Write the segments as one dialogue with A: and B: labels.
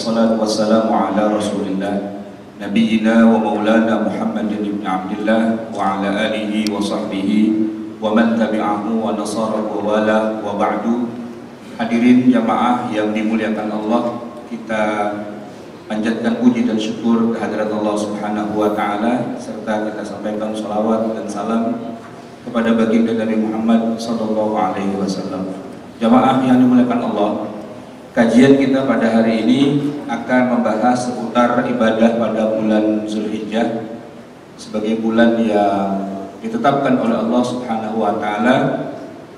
A: wassalatu wassalamu ala rasulillah Nabiyyina wa maulana Muhammadin ibn Abdillah wa ala alihi wa sahbihi wa man tabi'ahu wa nasara wa wala wa ba'du. Hadirin jamaah yang dimuliakan Allah, kita panjatkan puji dan syukur kehadirat Allah Subhanahu wa taala, serta kita sampaikan salawat dan salam kepada baginda Nabi Muhammad sallallahu alaihi wasallam. Jamaah yang dimuliakan Allah, kajian kita pada hari ini akan membahas seputar ibadah pada bulan Zulhijjah sebagai bulan yang ditetapkan oleh Allah Subhanahu wa taala,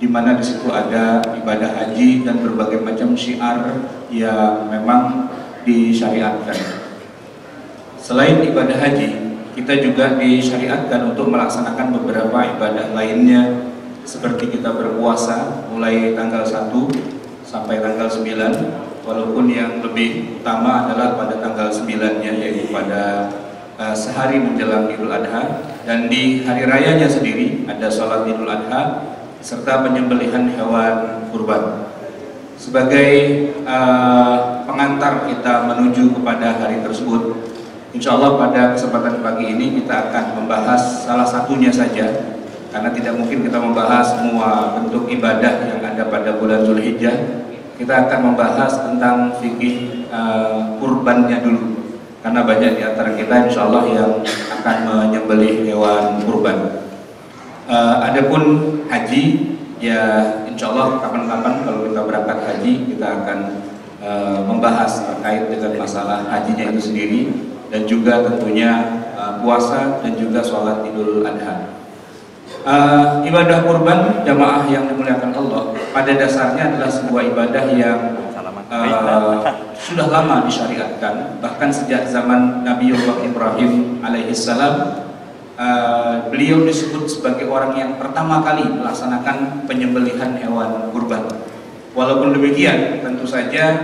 A: di mana di situ ada ibadah haji dan berbagai macam syiar yang memang disyariatkan. Selain ibadah haji, kita juga disyariatkan untuk melaksanakan beberapa ibadah lainnya, seperti kita berpuasa mulai tanggal 1 sampai tanggal 9, walaupun yang lebih utama adalah pada tanggal 9-nya, yaitu pada sehari menjelang Idul Adha, dan di hari rayanya sendiri ada sholat Idul Adha serta penyembelihan hewan kurban. Sebagai pengantar kita menuju kepada hari tersebut, insya Allah pada kesempatan pagi ini kita akan membahas salah satunya saja, karena tidak mungkin kita membahas semua bentuk ibadah yang ada pada bulan Zulhijjah. Kita akan membahas tentang fikih kurbannya dulu, karena banyak di antara kita insya Allah yang akan menyembelih hewan kurban. Adapun haji, ya insya Allah kapan-kapan kalau kita berangkat haji, kita akan membahas terkait dengan masalah hajinya itu sendiri, dan juga tentunya puasa dan juga sholat Idul Adha. Ibadah kurban jamaah yang dimuliakan Allah pada dasarnya adalah sebuah ibadah yang sudah lama disyariatkan, bahkan sejak zaman Nabiullah Ibrahim alaihissalam. Beliau disebut sebagai orang yang pertama kali melaksanakan penyembelihan hewan kurban. Walaupun demikian, tentu saja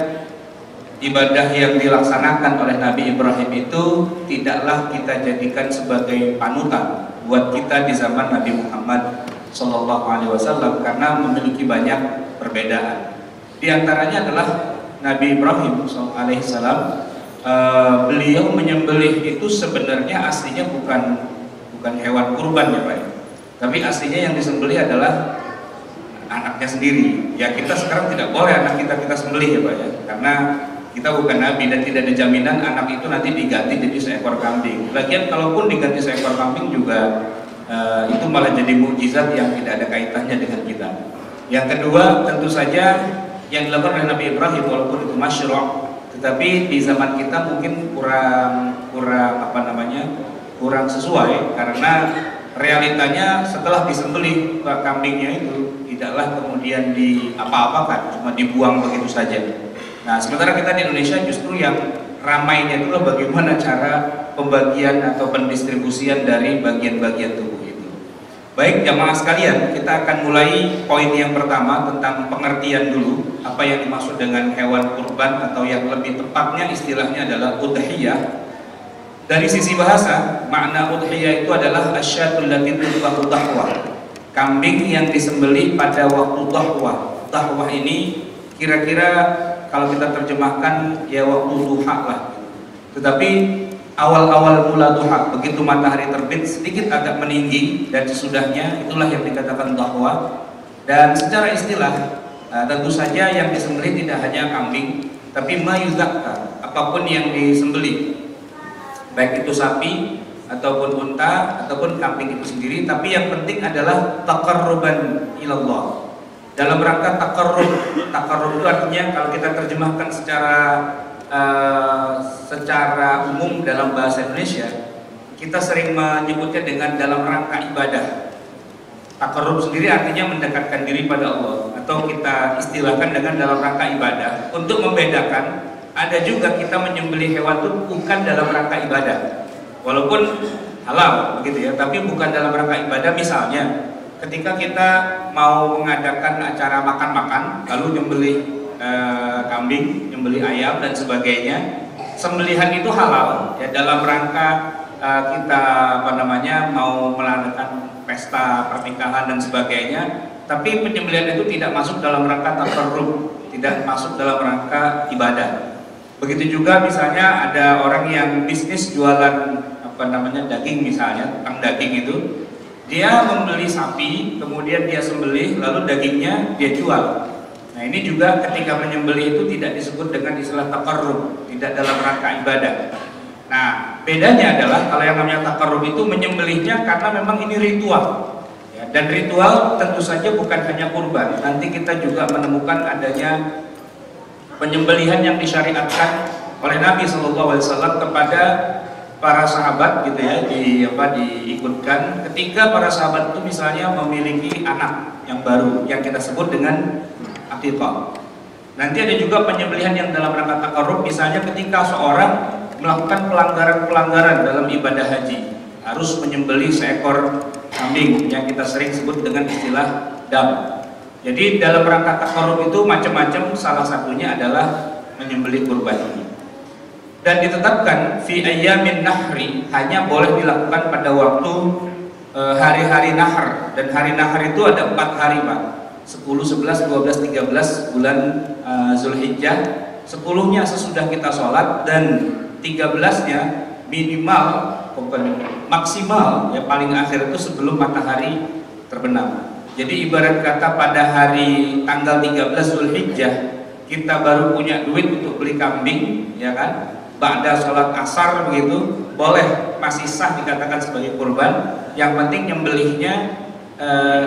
A: ibadah yang dilaksanakan oleh Nabi Ibrahim itu tidaklah kita jadikan sebagai panutan buat kita di zaman Nabi Muhammad SAW, karena memiliki banyak perbedaan. Di antaranya adalah Nabi Ibrahim alaihissalam, beliau menyembelih itu sebenarnya aslinya bukan hewan kurban ya Pak, tapi aslinya yang disembelih adalah anaknya sendiri. Ya kita sekarang tidak boleh anak kita sembelih ya Pak ya, karena kita bukan nabi dan tidak ada jaminan anak itu nanti diganti jadi seekor kambing. Lagian kalaupun diganti seekor kambing juga itu malah jadi mukjizat yang tidak ada kaitannya dengan kita. Yang kedua, tentu saja yang dilakukan oleh Nabi Ibrahim walaupun itu masyru', tetapi di zaman kita mungkin kurang sesuai, karena realitanya setelah disembelih kambingnya itu tidaklah kemudian diapa-apakan, cuma dibuang begitu saja. Nah, sementara kita di Indonesia justru yang ramainya itu bagaimana cara pembagian atau pendistribusian dari bagian-bagian tubuh itu. Baik jamaah sekalian, kita akan mulai poin yang pertama tentang pengertian dulu apa yang dimaksud dengan hewan kurban, atau yang lebih tepatnya istilahnya adalah udhiyah. Dari sisi bahasa, makna udhiyah itu adalah asyatul lati tudbahu dahwah, kambing yang disembelih pada waktu dahwah. Dahwah ini kira-kira kalau kita terjemahkan ya waktu duha lah. Tetapi awal-awal mula duha, begitu matahari terbit sedikit agak meninggi dan sesudahnya, itulah yang dikatakan dahwah. Dan secara istilah tentu saja yang disembelih tidak hanya kambing, tapi mayuzakka, apapun yang disembelih, baik itu sapi ataupun unta ataupun kambing itu sendiri. Tapi yang penting adalah taqarruban ilallah, dalam rangka takarrub. Takarrub itu artinya kalau kita terjemahkan secara umum dalam bahasa Indonesia, kita sering menyebutnya dengan dalam rangka ibadah. Takarrub sendiri artinya mendekatkan diri pada Allah, atau kita istilahkan dengan dalam rangka ibadah. Untuk membedakan, ada juga kita menyembelih hewan itu bukan dalam rangka ibadah, walaupun halal begitu ya, tapi bukan dalam rangka ibadah. Misalnya ketika kita mau mengadakan acara makan-makan, lalu nyembelih kambing, nyembelih ayam dan sebagainya, sembelihan itu halal ya, dalam rangka kita mau melakukan pesta pernikahan dan sebagainya. Tapi penyembelihan itu tidak masuk dalam rangka takarrub, tidak masuk dalam rangka ibadah. Begitu juga misalnya ada orang yang bisnis jualan daging misalnya, tukang daging itu, dia membeli sapi, kemudian dia sembelih, lalu dagingnya dia jual. Nah ini juga ketika menyembelih itu tidak disebut dengan istilah taqarrub, tidak dalam rangka ibadah. Nah bedanya adalah kalau yang namanya taqarrub itu menyembelihnya karena memang ini ritual ya, dan ritual tentu saja bukan hanya kurban. Nanti kita juga menemukan adanya penyembelihan yang disyariatkan oleh Nabi SAW kepada para sahabat gitu ya, diikutkan ketika para sahabat itu misalnya memiliki anak yang baru yang kita sebut dengan aqiqah. Nanti ada juga penyembelihan yang dalam rangka taqarrub, misalnya ketika seorang melakukan pelanggaran dalam ibadah haji, harus menyembelih seekor kambing yang kita sering sebut dengan istilah dam. Jadi dalam rangka taqarrub itu macam-macam, salah satunya adalah menyembelih kurban ini. Dan ditetapkan fi ayyamin nahri, hanya boleh dilakukan pada waktu hari-hari nahar, dan hari nahar itu ada 4 hari Pak, 10, 11, 12, 13 bulan Zulhijjah. 10-nya sesudah kita sholat, dan 13-nya maksimal ya paling akhir itu sebelum matahari terbenam. Jadi ibarat kata pada hari tanggal 13 Zulhijjah kita baru punya duit untuk beli kambing, ya kan? Ba'da sholat asar begitu, boleh, masih sah dikatakan sebagai kurban. Yang penting nyembelihnya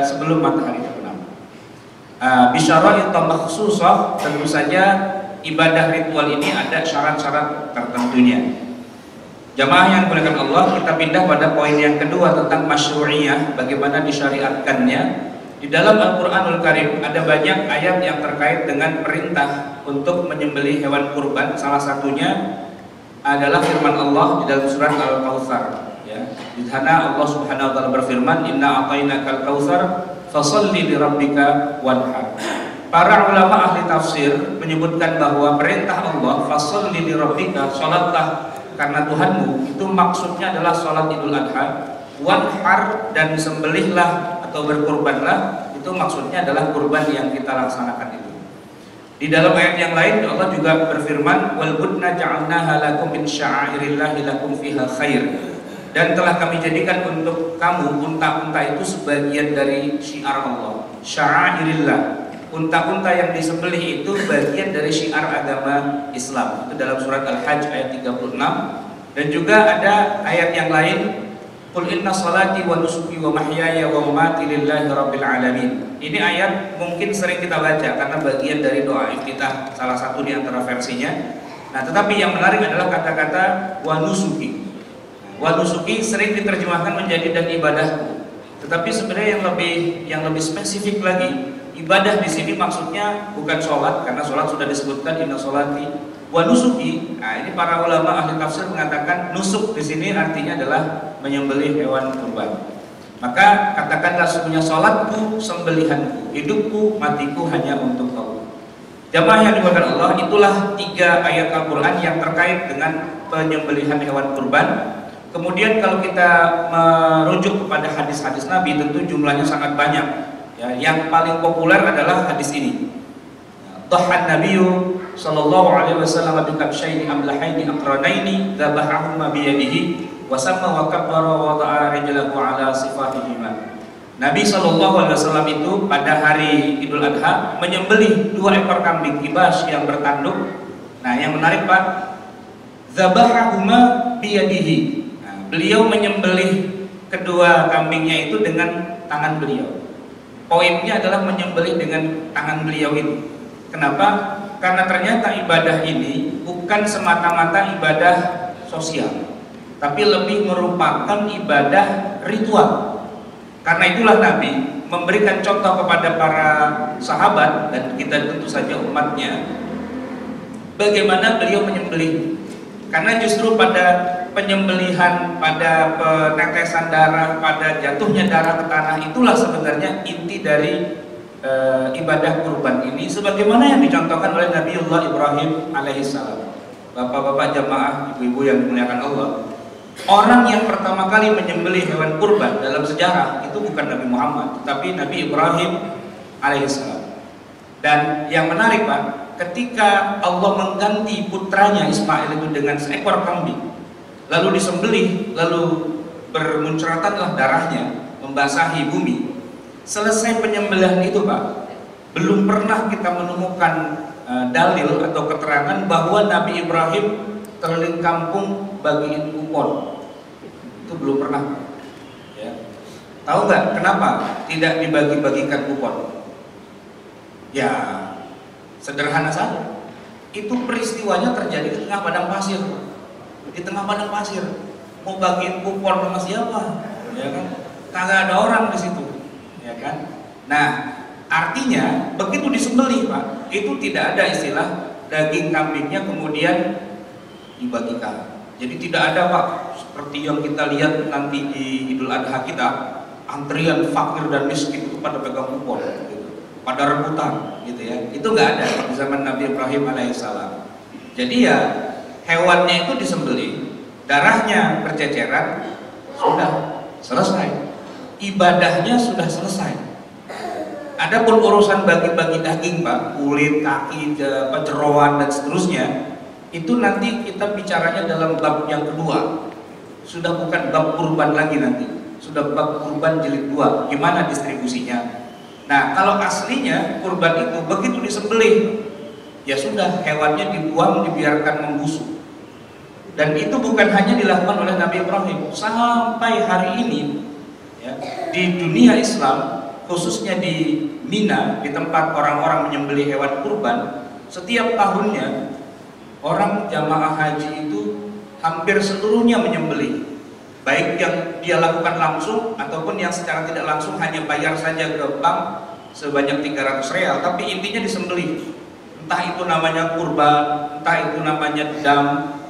A: sebelum matahari terbenam. Bisyara'it makhsusah, tentu saja ibadah ritual ini ada syarat-syarat tertentunya. Jamaah yang dimuliakan Allah, kita pindah pada poin yang kedua tentang masyru'iyah, bagaimana disyariatkannya. Di dalam Al-Quranul Karim ada banyak ayat yang terkait dengan perintah untuk menyembelih hewan kurban. Salah satunya adalah firman Allah di dalam surat Al-Kautsar. Ya, di sana Allah Subhanahu Wa Taala berfirman, Inna a'tainakal kautsar, fasalli li rabbika wanhar. Para ulama ahli tafsir menyebutkan bahwa perintah Allah, fasalli li rabbika, salatlah karena Tuhanmu, itu maksudnya adalah salat Idul Adha. Wanhar, dan sembelihlah atau berkurbanlah, itu maksudnya adalah kurban yang kita laksanakan itu. Di dalam ayat yang lain Allah juga berfirman, wal budna ja'alnaha lakum min sya'airillahi lakum fiha khair. Dan telah kami jadikan untuk kamu unta-unta itu sebagian dari syiar Allah. Sya'airillah, unta-unta yang disembelih itu bagian dari syiar agama Islam. Itu dalam surat Al-Hajj ayat 36. Dan juga ada ayat yang lain, qul inna salati wa nusuki wa mahyaya wa mamati lillahi rabbil alamin. Ini ayat mungkin sering kita baca karena bagian dari doa iftitah, salah satu di antara versinya. Nah, tetapi yang menarik adalah kata-kata wa nusuki. Wa nusuki sering diterjemahkan menjadi dan ibadahku. Tetapi sebenarnya yang lebih spesifik lagi, ibadah di sini maksudnya bukan sholat, karena sholat sudah disebutkan inna sholati wa nusuki. Nah, ini para ulama ahli tafsir mengatakan nusuk di sini artinya adalah menyembelih hewan kurban. Maka katakanlah sesungguhnya sholatku, sembelihanku, hidupku, matiku hanya untuk Allah. Jamaah yang dimuliakan Allah, itulah 3 ayat Al-Quran yang terkait dengan penyembelihan hewan kurban. Kemudian kalau kita merujuk kepada hadis-hadis Nabi, tentu jumlahnya sangat banyak. Ya, yang paling populer adalah hadis ini. Dhahan Nabiyyu sallallahu alaihi wasallam bi kabshaini amlahaini aqranaini dzabahahuma bi yadihi wa samma wa kabbara wa wada'a rijlahu ala sifahihima. Nabi sallallahu alaihi wasallam itu pada hari Idul Adha menyembelih 2 ekor kambing kibas yang bertanduk. Nah, yang menarik Pak, dzabahahuma bi yadihi. Nah, beliau menyembelih kedua kambingnya itu dengan tangan beliau. Poinnya adalah menyembelih dengan tangan beliau itu. Kenapa? Karena ternyata ibadah ini bukan semata-mata ibadah sosial, tapi lebih merupakan ibadah ritual. Karena itulah Nabi memberikan contoh kepada para sahabat dan kita tentu saja umatnya, bagaimana beliau menyembelih. Karena justru pada penyembelihan, pada penetesan darah, pada jatuhnya darah ke tanah, itulah sebenarnya inti dari ibadah kurban ini, sebagaimana yang dicontohkan oleh Nabiullah Ibrahim alaihissalam. Bapak-bapak jamaah, ibu-ibu yang dimuliakan Allah, orang yang pertama kali menyembelih hewan kurban dalam sejarah itu bukan Nabi Muhammad, tetapi Nabi Ibrahim alaihissalam. Dan yang menarik Pak, ketika Allah mengganti putranya Ismail itu dengan seekor kambing, lalu disembelih, lalu bermuncratanlah darahnya membasahi bumi. Selesai penyembelihan itu Pak, belum pernah kita menemukan dalil atau keterangan bahwa Nabi Ibrahim keliling kampung bagiin kupon. Itu belum pernah. Ya. Tahu nggak kenapa tidak dibagi-bagikan kupon? Ya sederhana saja. Itu peristiwanya terjadi di tengah padang pasir. Di tengah padang pasir. Mau bagiin kupon sama siapa? Ya kan? Kagak ada orang di situ. Ya kan? Nah, artinya begitu disembelih Pak, itu tidak ada istilah daging kambingnya kemudian dibagikan. Jadi tidak ada Pak seperti yang kita lihat nanti di Idul Adha kita, antrian fakir dan miskin itu pada pegang kupon, gitu, pada rebutan, gitu ya. Itu nggak ada di zaman Nabi Ibrahim alaihissalam. Jadi ya hewannya itu disembelih, darahnya berceceran, sudah selesai. Ibadahnya sudah selesai. Adapun urusan bagi-bagi daging Pak, kulit, kaki, jeroan dan seterusnya, itu nanti kita bicaranya dalam bab yang kedua. Sudah bukan bab kurban lagi nanti, sudah bab kurban jilid 2, gimana distribusinya. Nah, kalau aslinya kurban itu begitu disembelih, ya sudah hewannya dibuang, dibiarkan membusuk. Dan itu bukan hanya dilakukan oleh Nabi Ibrahim, sampai hari ini ya, di dunia Islam, khususnya di Mina, di tempat orang-orang menyembelih hewan kurban, setiap tahunnya orang jamaah haji itu hampir seluruhnya menyembelih, baik yang dia lakukan langsung ataupun yang secara tidak langsung hanya bayar saja ke bank sebanyak 300 real, tapi intinya disembelih. Entah itu namanya kurban, entah itu namanya dam,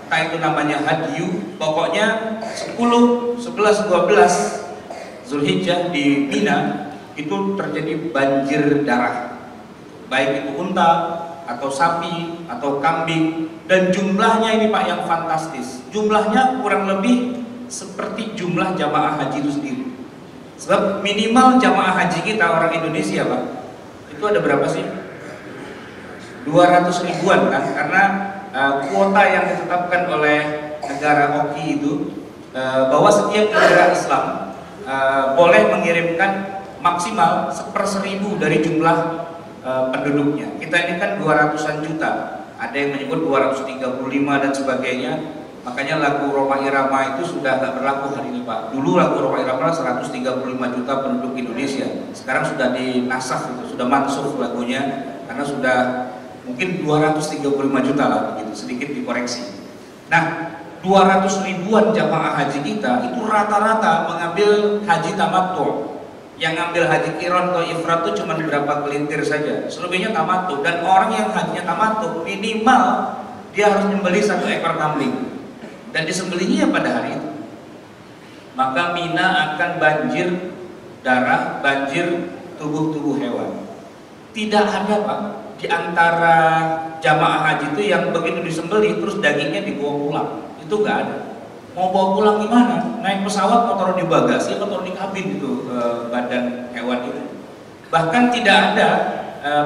A: entah itu namanya hadyu, pokoknya 10, 11, 12 Zulhijjah di Mina itu terjadi banjir darah, baik itu unta atau sapi atau kambing, dan jumlahnya ini Pak yang fantastis, jumlahnya kurang lebih seperti jumlah jamaah haji itu sendiri. Sebab minimal jamaah haji kita orang Indonesia Pak, itu ada berapa sih? 200 ribuan kan, karena kuota yang ditetapkan oleh negara OKI itu bahwa setiap negara Islam boleh mengirimkan maksimal 1/1000 dari jumlah penduduknya. Kita ini kan 200-an juta, ada yang menyebut 235 dan sebagainya. Makanya lagu Roma Irama itu sudah nggak berlaku hari ini Pak. Dulu lagu Roma Irama 135 juta penduduk Indonesia, sekarang sudah dinasakh, sudah mansuh lagunya, karena sudah mungkin 235 juta lah begitu, sedikit dikoreksi. Nah, 200 ribuan jamaah haji kita itu rata-rata mengambil haji tamattu. Yang ngambil haji qiran atau ifrat itu cuma beberapa gelintir saja, selebihnya tamattu. Dan orang yang hajinya tamattu minimal dia harus membeli 1 ekor kambing, dan disembelihnya pada hari itu. Maka Mina akan banjir darah, banjir tubuh-tubuh hewan. Tidak ada Pak di antara jamaah haji itu yang begitu disembelih terus dagingnya dibawa pulang. Itu nggak ada. Mau bawa pulang gimana? Naik pesawat mau taruh di bagasi atau taruh di kabin itu badan hewan itu. Bahkan tidak ada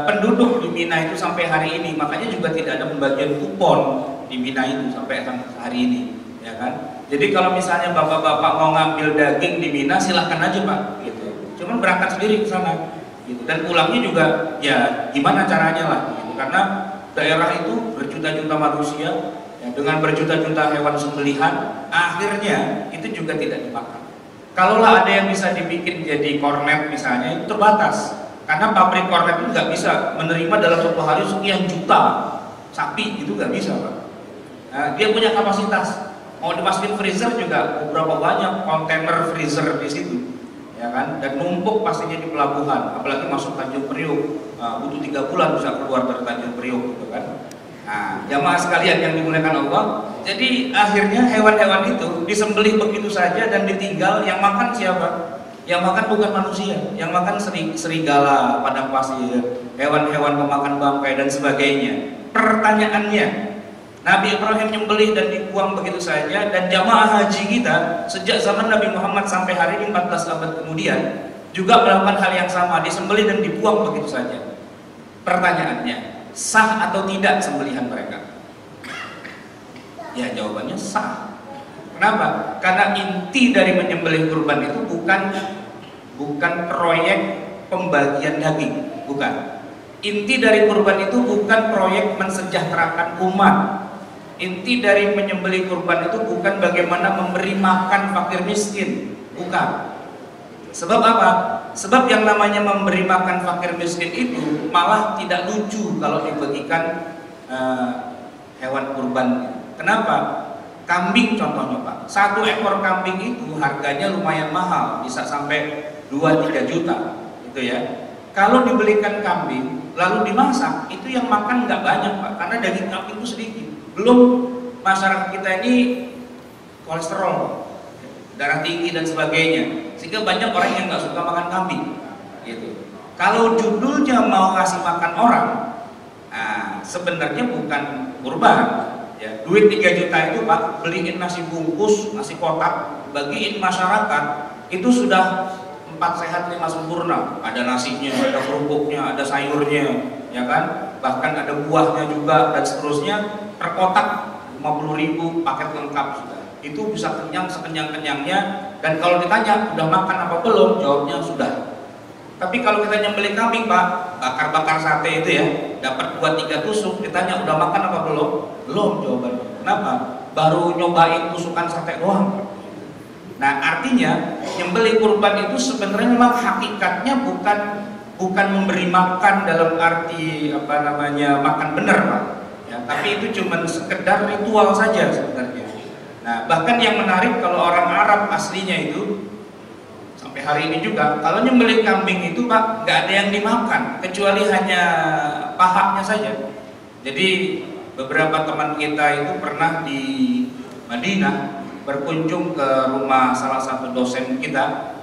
A: penduduk di Mina itu sampai hari ini. Makanya juga tidak ada pembagian kupon di Mina itu sampai hari ini, ya kan? Jadi kalau misalnya bapak-bapak mau ngambil daging di Mina silahkan aja Pak, gitu. Cuman berangkat sendiri ke sana, gitu. Dan pulangnya juga ya gimana caranya lah, gitu. Karena daerah itu berjuta-juta manusia. Dengan berjuta-juta hewan sembelihan, akhirnya itu juga tidak dimakan. Kalaulah ada yang bisa dibikin jadi kornet misalnya, itu terbatas. Karena pabrik kornet itu nggak bisa menerima dalam satu hari sekian juta sapi, itu nggak bisa Pak. Nah, dia punya kapasitas. Mau dimasukin freezer juga beberapa banyak kontainer freezer di situ, ya kan? Dan numpuk pastinya di pelabuhan, apalagi masuk Tanjung Priok, butuh 3 bulan bisa keluar dari Tanjung Priok, gitu kan? Nah, jamaah sekalian yang dimuliakan Allah, jadi akhirnya hewan-hewan itu disembelih begitu saja dan ditinggal. Yang makan siapa? Yang makan bukan manusia, yang makan serigala, padang pasir, hewan-hewan pemakan bangkai dan sebagainya. Pertanyaannya, Nabi Ibrahim nyembelih dan dibuang begitu saja, dan jamaah haji kita sejak zaman Nabi Muhammad sampai hari ini 14 abad kemudian juga melakukan hal yang sama, disembelih dan dibuang begitu saja. Pertanyaannya, sah atau tidak sembelihan mereka? Ya jawabannya sah. Kenapa? Karena inti dari menyembelih kurban itu bukan proyek pembagian daging, bukan. Inti dari kurban itu bukan proyek mensejahterakan umat. Inti dari menyembelih kurban itu bukan bagaimana memberi makan fakir miskin, bukan. Sebab apa? Sebab yang namanya memberi makan fakir miskin itu malah tidak lucu kalau dibagikan hewan kurban. Kenapa? Kambing contohnya Pak, 1 ekor kambing itu harganya lumayan mahal, bisa sampai 2-3 juta gitu ya. Kalau dibelikan kambing lalu dimasak, itu yang makan nggak banyak Pak, karena daging kambing itu sedikit. Belum masyarakat kita ini kolesterol, darah tinggi dan sebagainya, sehingga banyak orang yang nggak suka makan kambing gitu. Kalau judulnya mau ngasih makan orang, sebenarnya bukan kurban ya. Duit 3 juta itu Pak, beliin nasi bungkus, nasi kotak, bagiin masyarakat, itu sudah 4 sehat 5 sempurna. Ada nasinya, ada kerupuknya, ada sayurnya, ya kan? Bahkan ada buahnya juga dan seterusnya. Per kotak 50.000, paket lengkap sudah. Itu bisa kenyang sekenyang-kenyangnya. Dan kalau ditanya udah makan apa belum, jawabnya sudah. Tapi kalau kita nyembelih kambing Pak, bakar-bakar sate itu ya, dapat 2-3 tusuk, ditanya udah makan apa belum? Belum jawabannya. Kenapa? Baru nyobain tusukan sate doang. Nah artinya nyembelih kurban itu sebenarnya memang hakikatnya bukan memberi makan dalam arti makan benar Pak ya, tapi itu cuma sekedar ritual saja sebenarnya. Nah bahkan yang menarik kalau orang Arab aslinya itu sampai hari ini juga kalau nyembelih kambing itu Pak nggak ada yang dimakan kecuali hanya pahanya saja. Jadi beberapa teman kita itu pernah di Madinah berkunjung ke rumah salah satu dosen kita,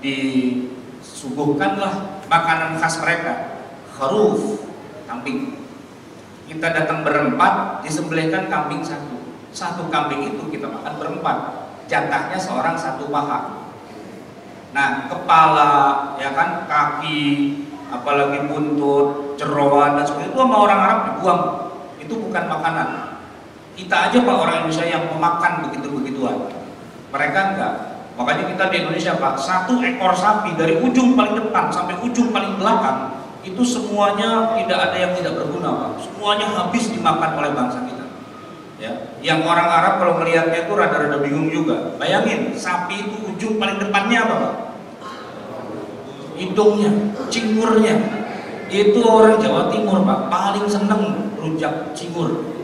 A: disuguhkanlah makanan khas mereka, kharuf, kambing. Kita datang berempat, disembelihkan kambing satu kambing itu kita makan berempat, jatahnya seorang 1 paha. Nah kepala, ya kan, kaki, apalagi buntut, jeroan dan sebagainya itu sama orang Arab dibuang, itu bukan makanan. Kita aja Pak orang Indonesia yang memakan begitu-begituan, mereka enggak. Makanya kita di Indonesia Pak, 1 ekor sapi dari ujung paling depan sampai ujung paling belakang itu semuanya tidak ada yang tidak berguna Pak. Semuanya habis dimakan oleh bangsa kita. Ya, yang orang Arab kalau melihatnya itu rada-rada bingung juga. Bayangin, sapi itu ujung paling depannya apa Pak? Hidungnya, cingurnya. Itu orang Jawa Timur Pak paling seneng rujak cingur.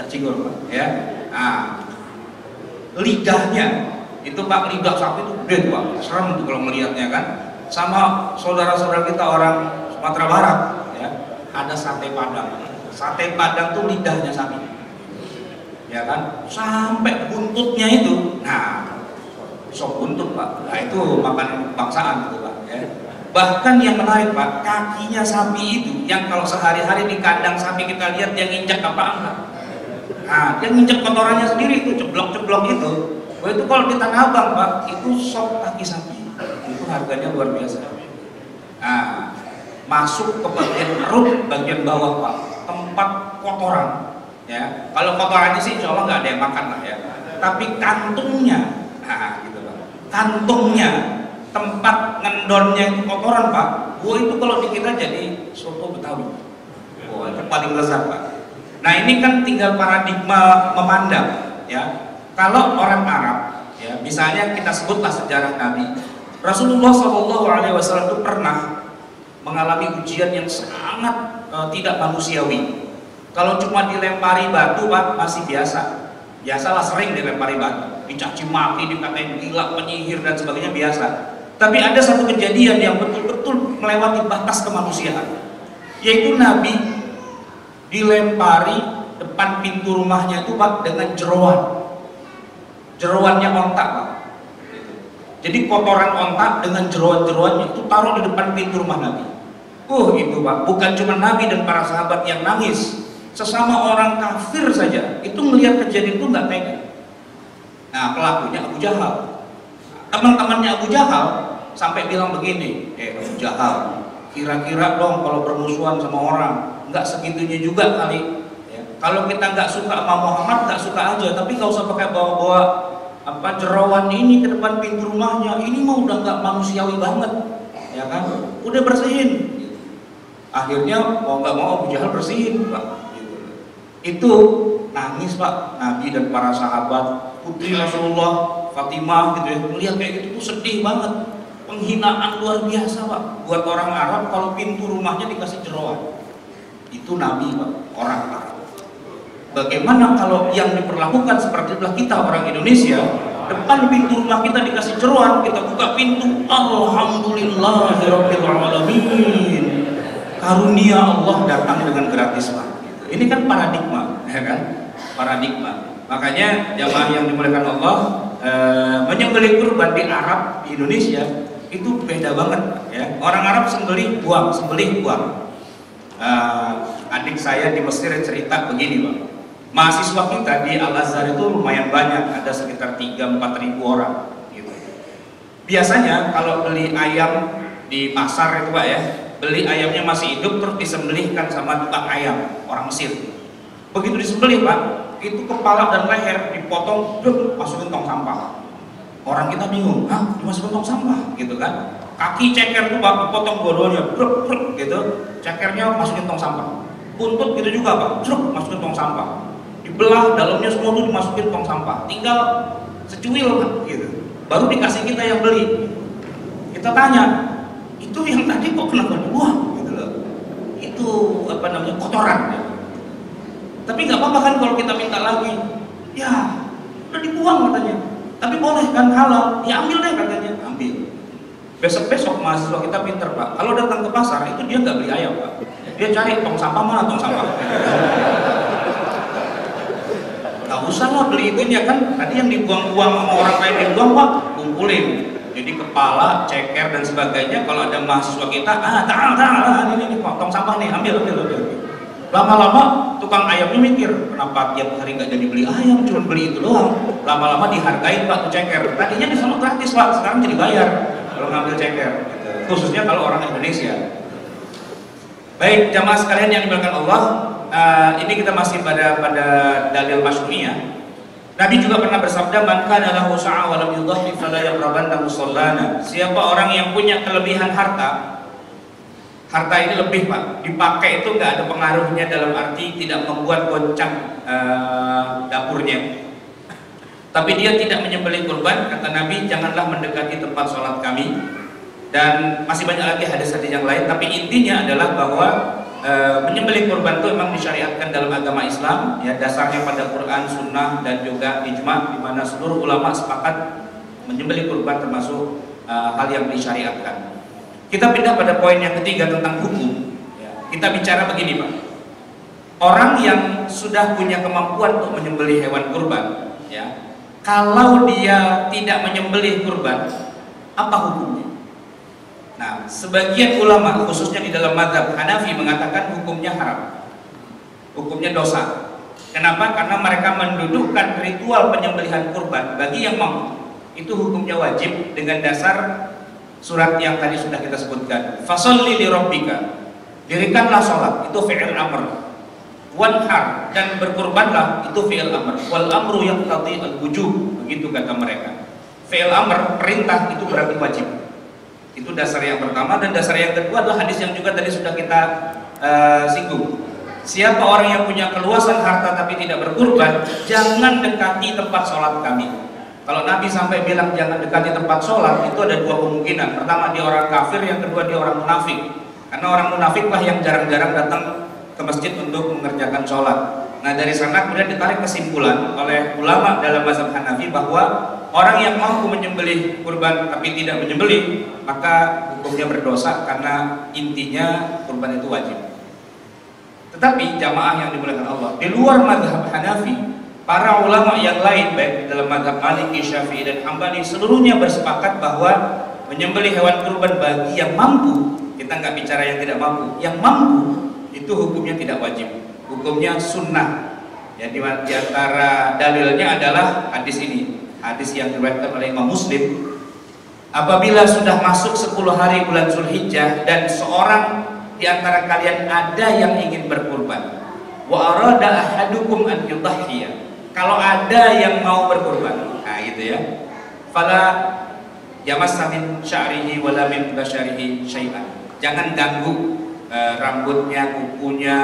A: Cingur Pak ya. Nah, lidahnya itu Pak, lidah sapi itu gede Pak, serem tuh kalau melihatnya kan. Sama saudara-saudara kita orang Sumatera Barat ya, ada sate Padang. Sate Padang tuh lidahnya sapi, ya kan, sampai buntutnya itu. Nah, sop buntut Pak, nah itu makan bangsaan gitu Pak ya. Bahkan yang menarik Pak, kakinya sapi itu yang kalau sehari-hari di kandang sapi kita lihat dia nginjak apa enggak. Nah, dia nginjek kotorannya sendiri itu, ceblok-ceblok itu. Oh, itu kalau di Tanah Abang Pak, itu sop kaki sapi. Itu harganya luar biasa. Nah, masuk ke bagian perut, bagian bawah Pak, tempat kotoran. Ya, kalau kotorannya sih insya Allah nggak ada yang makan lah ya. Tapi kantungnya, nah gitu Pak. Kantungnya, tempat ngendonnya itu kotoran Pak. Wah itu kalau di kita jadi soto Betawi. Wah itu paling lezat Pak. Nah ini kan tinggal paradigma memandang ya. Kalau orang Arab ya, misalnya kita sebutlah sejarah Nabi Rasulullah SAW itu pernah mengalami ujian yang sangat tidak manusiawi. Kalau cuma dilempari batu Pak masih biasalah, sering dilempari batu, dicaci maki, dikatain gila, penyihir dan sebagainya biasa. Tapi ada satu kejadian yang betul-betul melewati batas kemanusiaan, yaitu Nabi dilempari depan pintu rumahnya itu Pak dengan jeroannya ontak Pak. Jadi kotoran ontak dengan jeroan-jeroannya itu taruh di depan pintu rumah Nabi. Itu Pak, bukan cuma Nabi dan para sahabat yang nangis, sesama orang kafir saja itu melihat kejadian itu nggak tega. Nah pelakunya Abu Jahal. Teman-temannya Abu Jahal sampai bilang begini, Abu Jahal, kira-kira dong kalau bermusuhan sama orang, nggak segitunya juga kali. Ya. Kalau kita nggak suka sama Muhammad, nggak suka aja, tapi nggak usah pakai bawa-bawa jerawan ini ke depan pintu rumahnya. Ini mah udah nggak manusiawi banget, ya kan? Udah bersihin. Akhirnya mau nggak mau Abu Jahal bersihin, Pak. Itu nangis, Pak, Nabi dan para sahabat, putri Rasulullah Fatimah gitu ya, melihat kayak gitu tuh sedih banget. Penghinaan luar biasa, Pak, buat orang Arab kalau pintu rumahnya dikasih jeroan. Itu Nabi, Pak, orang Arab. Bagaimana kalau yang diperlakukan seperti itulah kita orang Indonesia, depan pintu rumah kita dikasih jeroan, kita buka pintu, alhamdulillahirabbil alamin. Karunia Allah datang dengan gratis, Pak. Ini kan paradigma, ya kan? Paradigma. Makanya jamaah yang dimuliakan Allah, menyembelih kurban di Arab, di Indonesia itu beda banget, ya. Orang Arab sembelih buang. Adik saya di Mesir cerita begini, Pak. Mahasiswa kita di Al-Azhar itu lumayan banyak, ada sekitar 3-4 ribu orang gitu. Biasanya kalau beli ayam di pasar itu, Pak, ya, beli ayamnya masih hidup terus disembelihkan sama tukang ayam orang Mesir. Begitu disembelih, Pak, itu kepala dan leher dipotong, masukin tong sampah. Orang kita bingung, dimasukin tong sampah gitu kan. Kaki ceker tuh, Pak, dipotong dua-duanya, gitu, cekernya masukin tong sampah. Buntut gitu juga, Pak, masukin tong sampah. Dibelah dalamnya semua tuh dimasukin tong sampah. Tinggal secuil, Pak, gitu. Baru dikasih kita yang beli. Kita tanya, itu yang tadi kok kenapa dibuang gitu loh, itu kotoran ya. Tapi nggak apa-apa kan kalau kita minta lagi, ya udah dibuang katanya, tapi boleh kan halal, ya ambil deh katanya, ambil. Besok mahasiswa kita pinter, Pak, kalau datang ke pasar itu dia nggak beli ayam, Pak, dia cari tong sampah, mana tong sampah. Nggak usah lah beli itu ya kan, tadi yang dibuang-buang sama orang lain dibuang, Pak, kumpulin. Jadi kepala, ceker dan sebagainya. Kalau ada mahasiswa kita, ini tong sampah nih, ambil. Lama-lama tukang ayamnya mikir, kenapa tiap hari nggak jadi beli ayam, cuma beli itu doang. Lama-lama dihargain, Pak, tuh ceker. Tadinya di sana gratis, Pak, sekarang jadi bayar kalau ngambil ceker. Khususnya kalau orang Indonesia. Baik, jamaah sekalian yang dimuliakan Allah, ini kita masih pada dalil masyru'iyah. Nabi juga pernah bersabda, "Man kana lahu sa'a wa lam yudhhi fala yaqrabanna musallana." Siapa orang yang punya kelebihan harta ini lebih, Pak, dipakai itu nggak ada pengaruhnya dalam arti tidak membuat goncang dapurnya. Tapi dia tidak menyembelih kurban, kata Nabi, janganlah mendekati tempat sholat kami. Dan masih banyak lagi hadis-hadis yang lain. Tapi intinya adalah bahwa menyembelih kurban itu memang disyariatkan dalam agama Islam, ya, dasarnya pada Quran, Sunnah dan juga ijma, di mana seluruh ulama sepakat menyembelih kurban termasuk hal yang disyariatkan. Kita pindah pada poin yang ketiga tentang hukum. Ya. Kita bicara begini, Pak. Orang yang sudah punya kemampuan untuk menyembelih hewan kurban, ya, kalau dia tidak menyembelih kurban, apa hukumnya? Nah, sebagian ulama khususnya di dalam mazhab Hanafi mengatakan hukumnya haram, hukumnya dosa. Kenapa? Karena mereka mendudukkan ritual penyembelihan kurban bagi yang mampu itu hukumnya wajib dengan dasar surat yang tadi sudah kita sebutkan. Fasholli li rabbika, dirikanlah sholat, itu fi'il amr. Wanhar, dan berkurbanlah, itu fi'il amr. Wal amru yaqtadi al-wujub, begitu kata mereka. Fi'il amr, perintah, itu berarti wajib. Itu dasar yang pertama. Dan dasar yang kedua adalah hadis yang juga tadi sudah kita singgung. Siapa orang yang punya keluasan harta tapi tidak berkurban, jangan dekati tempat sholat kami. Kalau Nabi sampai bilang jangan dekati tempat sholat, itu ada dua kemungkinan. Pertama, dia orang kafir, yang kedua dia orang munafik. Karena orang munafik lah yang jarang-jarang datang ke masjid untuk mengerjakan sholat. Nah, dari sana kemudian ditarik kesimpulan oleh ulama dalam mazhab Hanafi bahwa orang yang mampu menyembelih kurban tapi tidak menyembelih, maka hukumnya berdosa karena intinya kurban itu wajib. Tetapi jamaah yang dimuliakan Allah, di luar mazhab Hanafi, para ulama yang lain baik dalam mazhab Maliki, Syafi'i dan Hambali seluruhnya bersepakat bahwa menyembelih hewan kurban bagi yang mampu, kita nggak bicara yang tidak mampu, yang mampu itu hukumnya tidak wajib, hukumnya sunnah. Ya, di antara dalilnya adalah hadis ini, hadis yang diriwayatkan oleh Imam Muslim. apabila sudah masuk 10 hari bulan Zulhijjah dan seorang di antara kalian ada yang ingin berkurban, wa arada ahadukum an yudhhiya, kalau ada yang mau berkurban, nah gitu ya, fala yamassa min sya'rihi wala min basyarihi syai'an, jangan ganggu rambutnya, kukunya,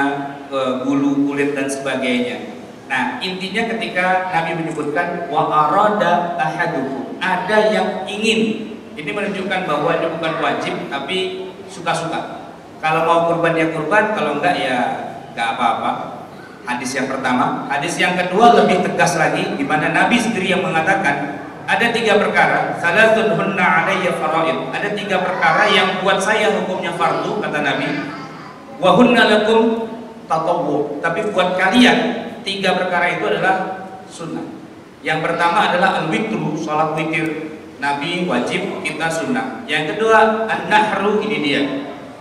A: bulu kulit dan sebagainya. Nah, intinya ketika Nabi menyebutkan wa arada ahadukum, ada yang ingin, ini menunjukkan bahwa ini bukan wajib tapi suka-suka. Kalau mau kurban ya kurban, kalau enggak ya enggak apa-apa. Hadis yang pertama. Hadis yang kedua lebih tegas lagi, di mana Nabi sendiri yang mengatakan ada 3 perkara, salatun hunna alayya faraid. Ada 3 perkara yang buat saya hukumnya fardu, kata Nabi. Wa hunna lakum tatawwu. Tapi buat kalian 3 perkara itu adalah sunnah. Yang pertama adalah al-witru, salat witir. Nabi wajib, kita sunnah. Yang kedua an-nahru, ini dia,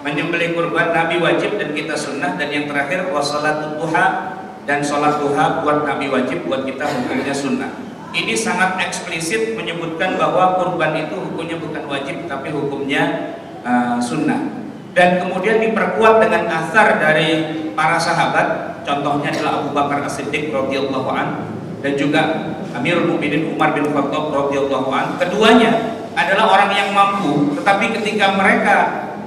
A: menyembelih kurban, Nabi wajib dan kita sunnah. Dan yang terakhir wassalatut duha, dan sholat duha buat Nabi wajib, buat kita hukumnya sunnah. Ini sangat eksplisit menyebutkan bahwa kurban itu hukumnya bukan wajib tapi hukumnya sunnah. Dan kemudian diperkuat dengan asar dari para sahabat, contohnya adalah Abu Bakar As-Siddiq radhiyallahu anhu dan juga Amirul Mukminin Umar bin Khattab radhiyallahu anhu. Keduanya adalah orang yang mampu, tetapi ketika mereka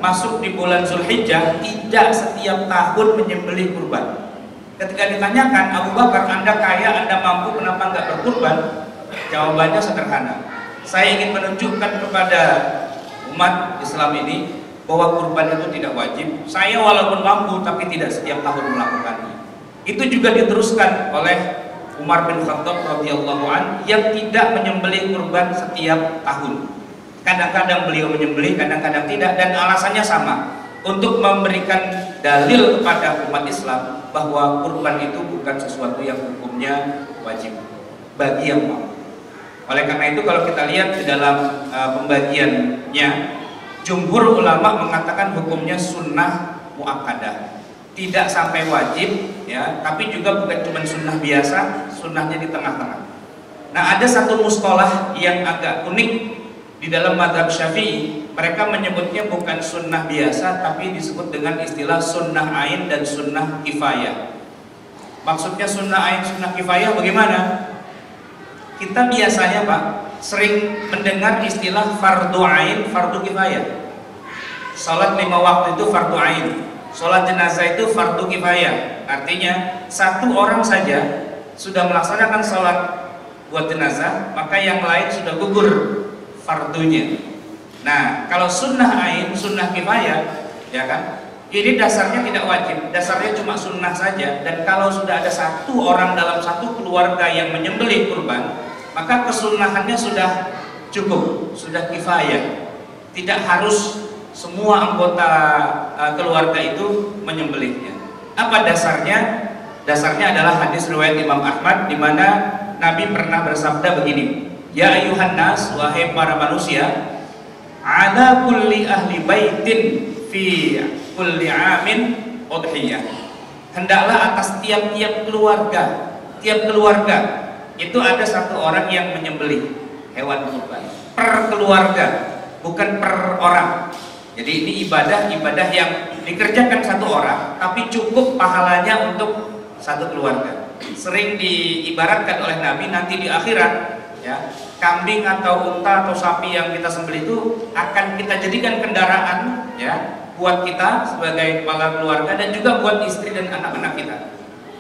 A: masuk di bulan Zulhijjah tidak setiap tahun menyembelih kurban. Ketika ditanyakan, Abu Bakar, Anda kaya, Anda mampu, kenapa nggak berkurban? Jawabannya sederhana, saya ingin menunjukkan kepada umat Islam ini bahwa kurban itu tidak wajib. Saya walaupun mampu tapi tidak setiap tahun melakukannya. Itu juga diteruskan oleh Umar bin Khattab radhiyallahu anhu yang tidak menyembelih kurban setiap tahun. Kadang-kadang beliau menyembelih, kadang-kadang tidak, dan alasannya sama, untuk memberikan dalil kepada umat Islam bahwa kurban itu bukan sesuatu yang hukumnya wajib bagi yang mau. Oleh karena itu kalau kita lihat di dalam pembagiannya, jumhur ulama mengatakan hukumnya sunnah muakkadah, tidak sampai wajib ya, tapi juga bukan cuma sunnah biasa, sunnahnya di tengah-tengah. Nah, ada satu mustalah yang agak unik di dalam mazhab Syafi'i. Mereka menyebutnya bukan sunnah biasa tapi disebut dengan istilah sunnah ain dan sunnah kifayah. Maksudnya sunnah ain, sunnah kifayah bagaimana? Kita biasanya Pak sering mendengar istilah fardu ain, fardu kifayah. Salat 5 waktu itu fardu ain, salat jenazah itu fardu kifayah. Artinya satu orang saja sudah melaksanakan salat buat jenazah, maka yang lain sudah gugur fardunya. Nah, kalau sunnah ain, sunnah kifayah, ya kan? Ini dasarnya tidak wajib, dasarnya cuma sunnah saja. Dan kalau sudah ada satu orang dalam satu keluarga yang menyembelih kurban, maka kesunnahannya sudah cukup, sudah kifayah. Tidak harus semua anggota keluarga itu menyembelihnya. Apa dasarnya? Dasarnya adalah hadis riwayat Imam Ahmad, di mana Nabi pernah bersabda begini, ya ayuhan nas, wahai para manusia, ala kulli ahli baitin fi kulli amin udhiyah. Hendaklah atas tiap-tiap keluarga, tiap keluarga itu ada satu orang yang menyembelih hewan kurban. Per keluarga, bukan per orang. Jadi ini ibadah yang dikerjakan satu orang tapi cukup pahalanya untuk satu keluarga. Sering diibaratkan oleh Nabi, nanti di akhirat ya, kambing atau unta atau sapi yang kita sembelih itu akan kita jadikan kendaraan ya, buat kita sebagai kepala keluarga dan juga buat istri dan anak-anak kita.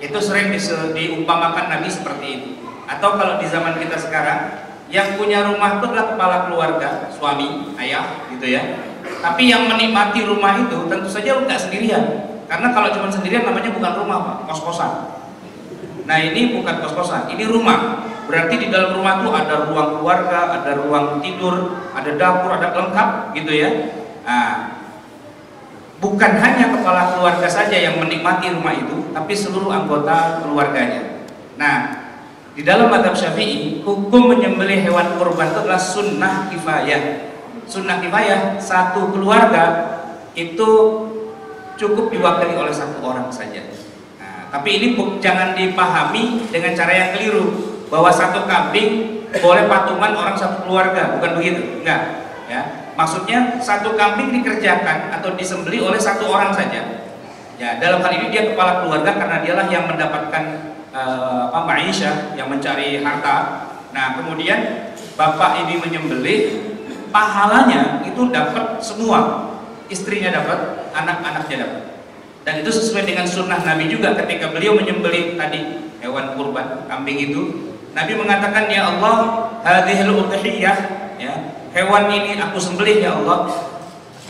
A: Itu sering diumpamakan Nabi seperti itu. Atau kalau di zaman kita sekarang, yang punya rumah itu adalah kepala keluarga, suami, ayah gitu ya. Tapi yang menikmati rumah itu tentu saja nggak sendirian, karena kalau cuma sendirian namanya bukan rumah Pak, kos-kosan. Nah ini bukan kos-kosan, ini rumah. Berarti di dalam rumah itu ada ruang keluarga, ada ruang tidur, ada dapur, ada lengkap gitu ya. Nah, bukan hanya kepala keluarga saja yang menikmati rumah itu, tapi seluruh anggota keluarganya. Nah, di dalam mazhab Syafi'i, hukum menyembelih hewan kurban itu adalah sunnah kifayah. Sunnah kifayah, satu keluarga itu cukup diwakili oleh satu orang saja. Nah, tapi ini jangan dipahami dengan cara yang keliru, bahwa satu kambing boleh patungan orang satu keluarga, bukan begitu, enggak Ya, maksudnya satu kambing dikerjakan atau disembeli oleh satu orang saja. Ya, dalam hal ini dia kepala keluarga karena dialah yang mendapatkan ma'isyah, yang mencari harta. Nah, kemudian bapak ini menyembelih, pahalanya itu dapat semua. Istrinya dapat, anak-anaknya dapat. Dan itu sesuai dengan sunnah Nabi juga ketika beliau menyembelih tadi hewan kurban, kambing itu. Nabi mengatakan, ya Allah, hadhil udhiyah, ya, hewan ini aku sembelih ya Allah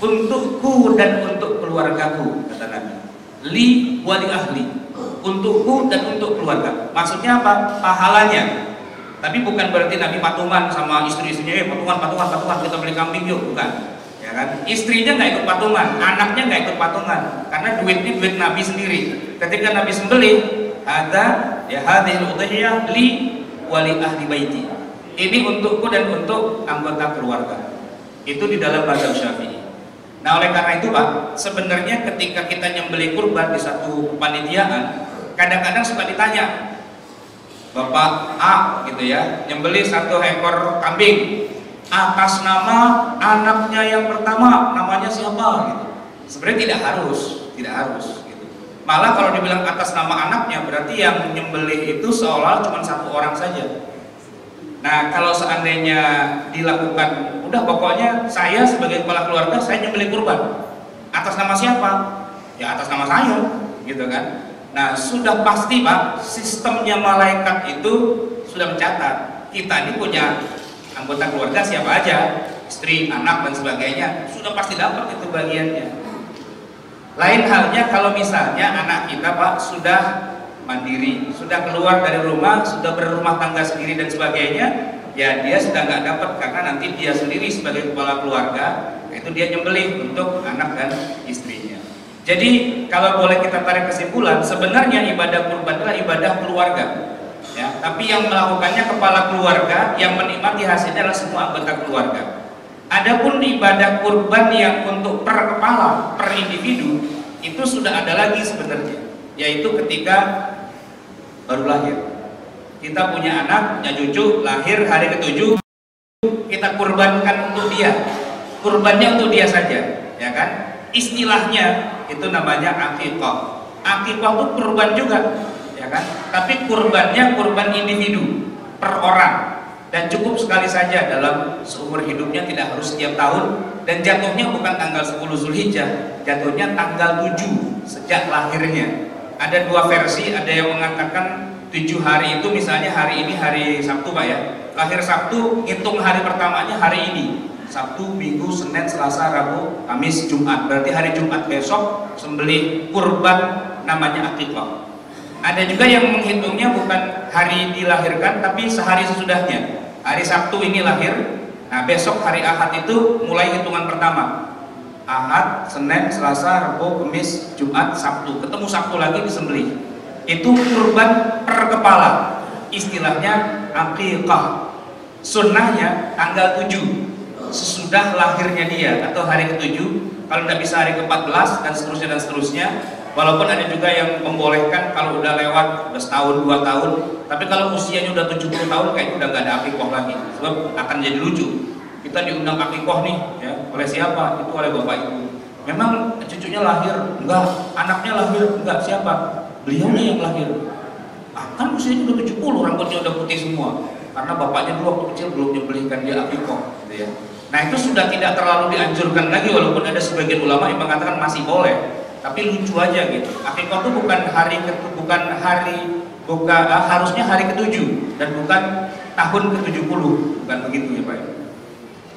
A: untukku dan untuk keluargaku, kata Nabi. Li wali ahli, untukku dan untuk keluarga. Maksudnya apa? Pahalanya. Tapi bukan berarti Nabi patungan sama istri-istrinya, patungan kita beli kambing yuk, bukan. Ya kan? Istrinya nggak ikut patungan, anaknya nggak ikut patungan, karena duit ini duit Nabi sendiri. Ketika Nabi sembelih, ada ya hadhil udhiyah li wali ahli baiti. Ini untukku dan untuk anggota keluarga. Itu di dalam mazhab Syafi'i. Nah, oleh karena itu Pak, sebenarnya ketika kita nyembelih kurban di satu kepanitiaan, kadang-kadang suka ditanya, Bapak A gitu ya, nyembelih 1 ekor kambing atas nama anaknya yang pertama, namanya siapa gitu. Sebenarnya tidak harus gitu. Malah kalau dibilang atas nama anaknya, berarti yang nyembelih itu seolah cuma 1 orang saja. Nah, kalau seandainya dilakukan, udah pokoknya saya sebagai kepala keluarga, saya nyembelih kurban. Atas nama siapa? Ya atas nama saya, gitu kan. Nah, sudah pasti Pak, sistemnya malaikat itu sudah mencatat. Kita ini punya anggota keluarga siapa aja, istri, anak, dan sebagainya. Sudah pasti dapat itu bagiannya. Lain halnya kalau misalnya anak kita Pak sudah mandiri, sudah keluar dari rumah, sudah berumah tangga sendiri dan sebagainya, ya dia sudah nggak dapat karena nanti dia sendiri sebagai kepala keluarga, itu dia nyembelih untuk anak dan istrinya. Jadi kalau boleh kita tarik kesimpulan, sebenarnya ibadah kurban adalah ibadah keluarga, ya. Tapi yang melakukannya kepala keluarga, yang menikmati hasilnya adalah semua anggota keluarga. Adapun ibadah kurban yang untuk per kepala, per individu, itu sudah ada lagi sebenarnya, yaitu ketika baru lahir. Kita punya anak, punya cucu, lahir hari ke-7, kita kurbankan untuk dia. Kurbannya untuk dia saja, ya kan? Istilahnya itu namanya akikah. Akikah itu kurban juga, ya kan? Tapi kurbannya kurban individu per orang, dan cukup sekali saja dalam seumur hidupnya, tidak harus setiap tahun. Dan jatuhnya bukan tanggal 10 Zulhijjah, jatuhnya tanggal 7 sejak lahirnya. Ada 2 versi, ada yang mengatakan 7 hari itu misalnya hari ini hari Sabtu Pak ya, lahir Sabtu, hitung hari pertamanya hari ini, Sabtu, Minggu, Senin, Selasa, Rabu, Kamis, Jumat. Berarti hari Jumat besok sembelih kurban, namanya akikah. Ada juga yang menghitungnya bukan hari dilahirkan, tapi sehari sesudahnya. Hari Sabtu ini lahir, nah besok hari Ahad itu mulai hitungan pertama. Ahad, Senin, Selasa, Rabu, Kamis, Jumat, Sabtu. Ketemu Sabtu lagi disembelih. Itu kurban per kepala. Istilahnya akikah. Sunnahnya tanggal 7 sesudah lahirnya dia, atau hari ke-7, kalau tidak bisa hari ke-14 dan seterusnya. Walaupun ada juga yang membolehkan kalau udah lewat, udah setahun, 2 tahun. Tapi kalau usianya udah 70 tahun, kayaknya udah nggak ada akikah lagi, sebab akan jadi lucu. Kita diundang akikah nih, ya, oleh siapa? Itu oleh bapak ibu. Memang cucunya lahir? Enggak. Anaknya lahir? Enggak. Siapa? Beliaunya yang lahir. Kan usianya udah 70, rambutnya udah putih semua. Karena bapaknya dulu waktu kecil belum nyembelihkan dia akikah, gitu ya. Nah, itu sudah tidak terlalu dianjurkan lagi, walaupun ada sebagian ulama yang mengatakan masih boleh. Tapi lucu aja gitu. Akikah itu harusnya hari ke-7 dan bukan tahun ke-70, bukan begitu ya Pak.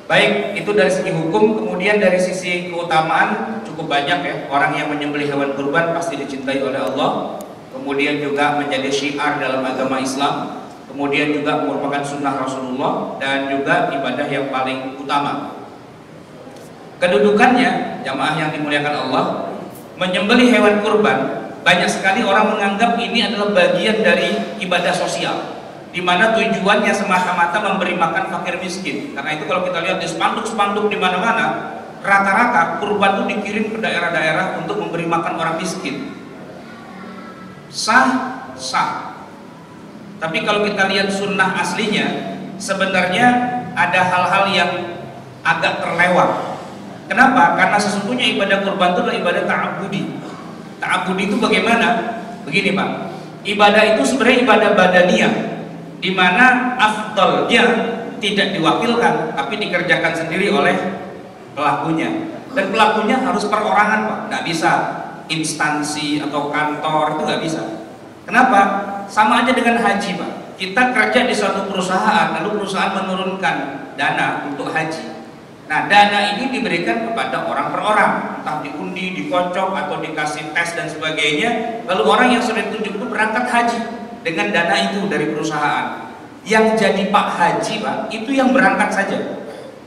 A: Baik, itu dari segi hukum. Kemudian dari sisi keutamaan cukup banyak ya. Orang yang menyembelih hewan kurban pasti dicintai oleh Allah. Kemudian juga menjadi syiar dalam agama Islam. Kemudian juga merupakan sunnah Rasulullah dan juga ibadah yang paling utama. Kedudukannya, jamaah yang dimuliakan Allah, menyembelih hewan kurban, banyak sekali orang menganggap ini adalah bagian dari ibadah sosial, di mana tujuannya semata-mata memberi makan fakir miskin. Karena itu kalau kita lihat di spanduk-spanduk di mana-mana, rata-rata kurban itu dikirim ke daerah-daerah untuk memberi makan orang miskin. Sah. Tapi kalau kita lihat sunnah aslinya, sebenarnya ada hal-hal yang agak terlewat. Kenapa? Karena sesungguhnya ibadah kurban itu adalah ibadah ta'abudi. Ta'abudi itu bagaimana? Begini Pak, ibadah itu sebenarnya ibadah badaniyah, di mana afdalnya tidak diwakilkan, tapi dikerjakan sendiri oleh pelakunya. Dan pelakunya harus perorangan Pak, nggak bisa instansi atau kantor, itu nggak bisa. Kenapa? Sama aja dengan haji Pak. Kita kerja di suatu perusahaan, lalu perusahaan menurunkan dana untuk haji. Nah, dana ini diberikan kepada orang per orang, entah diundi, dikocok, atau dikasih tes dan sebagainya. Lalu orang yang sudah ditunjuk itu berangkat haji dengan dana itu dari perusahaan. Yang jadi Pak Haji Pak, itu yang berangkat saja.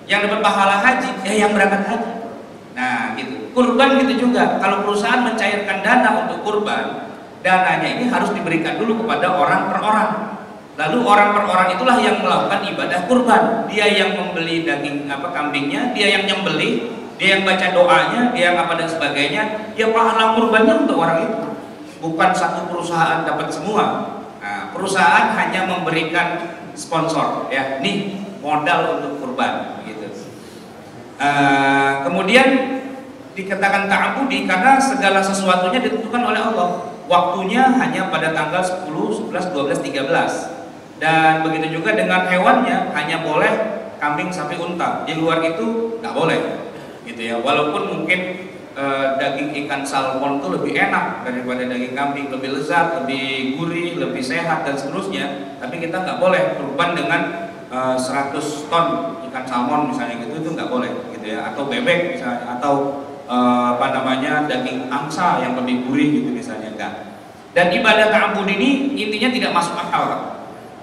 A: Yang dapat pahala haji, yang berangkat haji. Nah, gitu. Kurban gitu juga. Kalau perusahaan mencairkan dana untuk kurban, dananya ini harus diberikan dulu kepada orang per orang. Lalu orang per orang itulah yang melakukan ibadah kurban. Dia yang membeli daging kambingnya, dia yang nyembelih, dia yang baca doanya, dia yang apa dan sebagainya. Ya pahala kurbannya untuk orang itu. Bukan satu perusahaan dapat semua. Nah, perusahaan hanya memberikan sponsor, ya, nih modal untuk kurban, gitu. Kemudian dikatakan ta'abudi karena segala sesuatunya ditentukan oleh Allah. Waktunya hanya pada tanggal 10, 11, 12, 13. Dan begitu juga dengan hewannya, hanya boleh kambing, sapi, unta. Di luar itu nggak boleh, gitu ya. Walaupun mungkin daging ikan salmon itu lebih enak daripada daging kambing, lebih lezat, lebih gurih, lebih sehat dan seterusnya. Tapi kita nggak boleh kurban dengan 100 ton ikan salmon misalnya gitu, itu nggak boleh, gitu ya. Atau bebek misalnya, atau daging angsa yang lebih gurih gitu misalnya, enggak. Dan ibadah ta'abbud ini intinya tidak masuk akal Pak.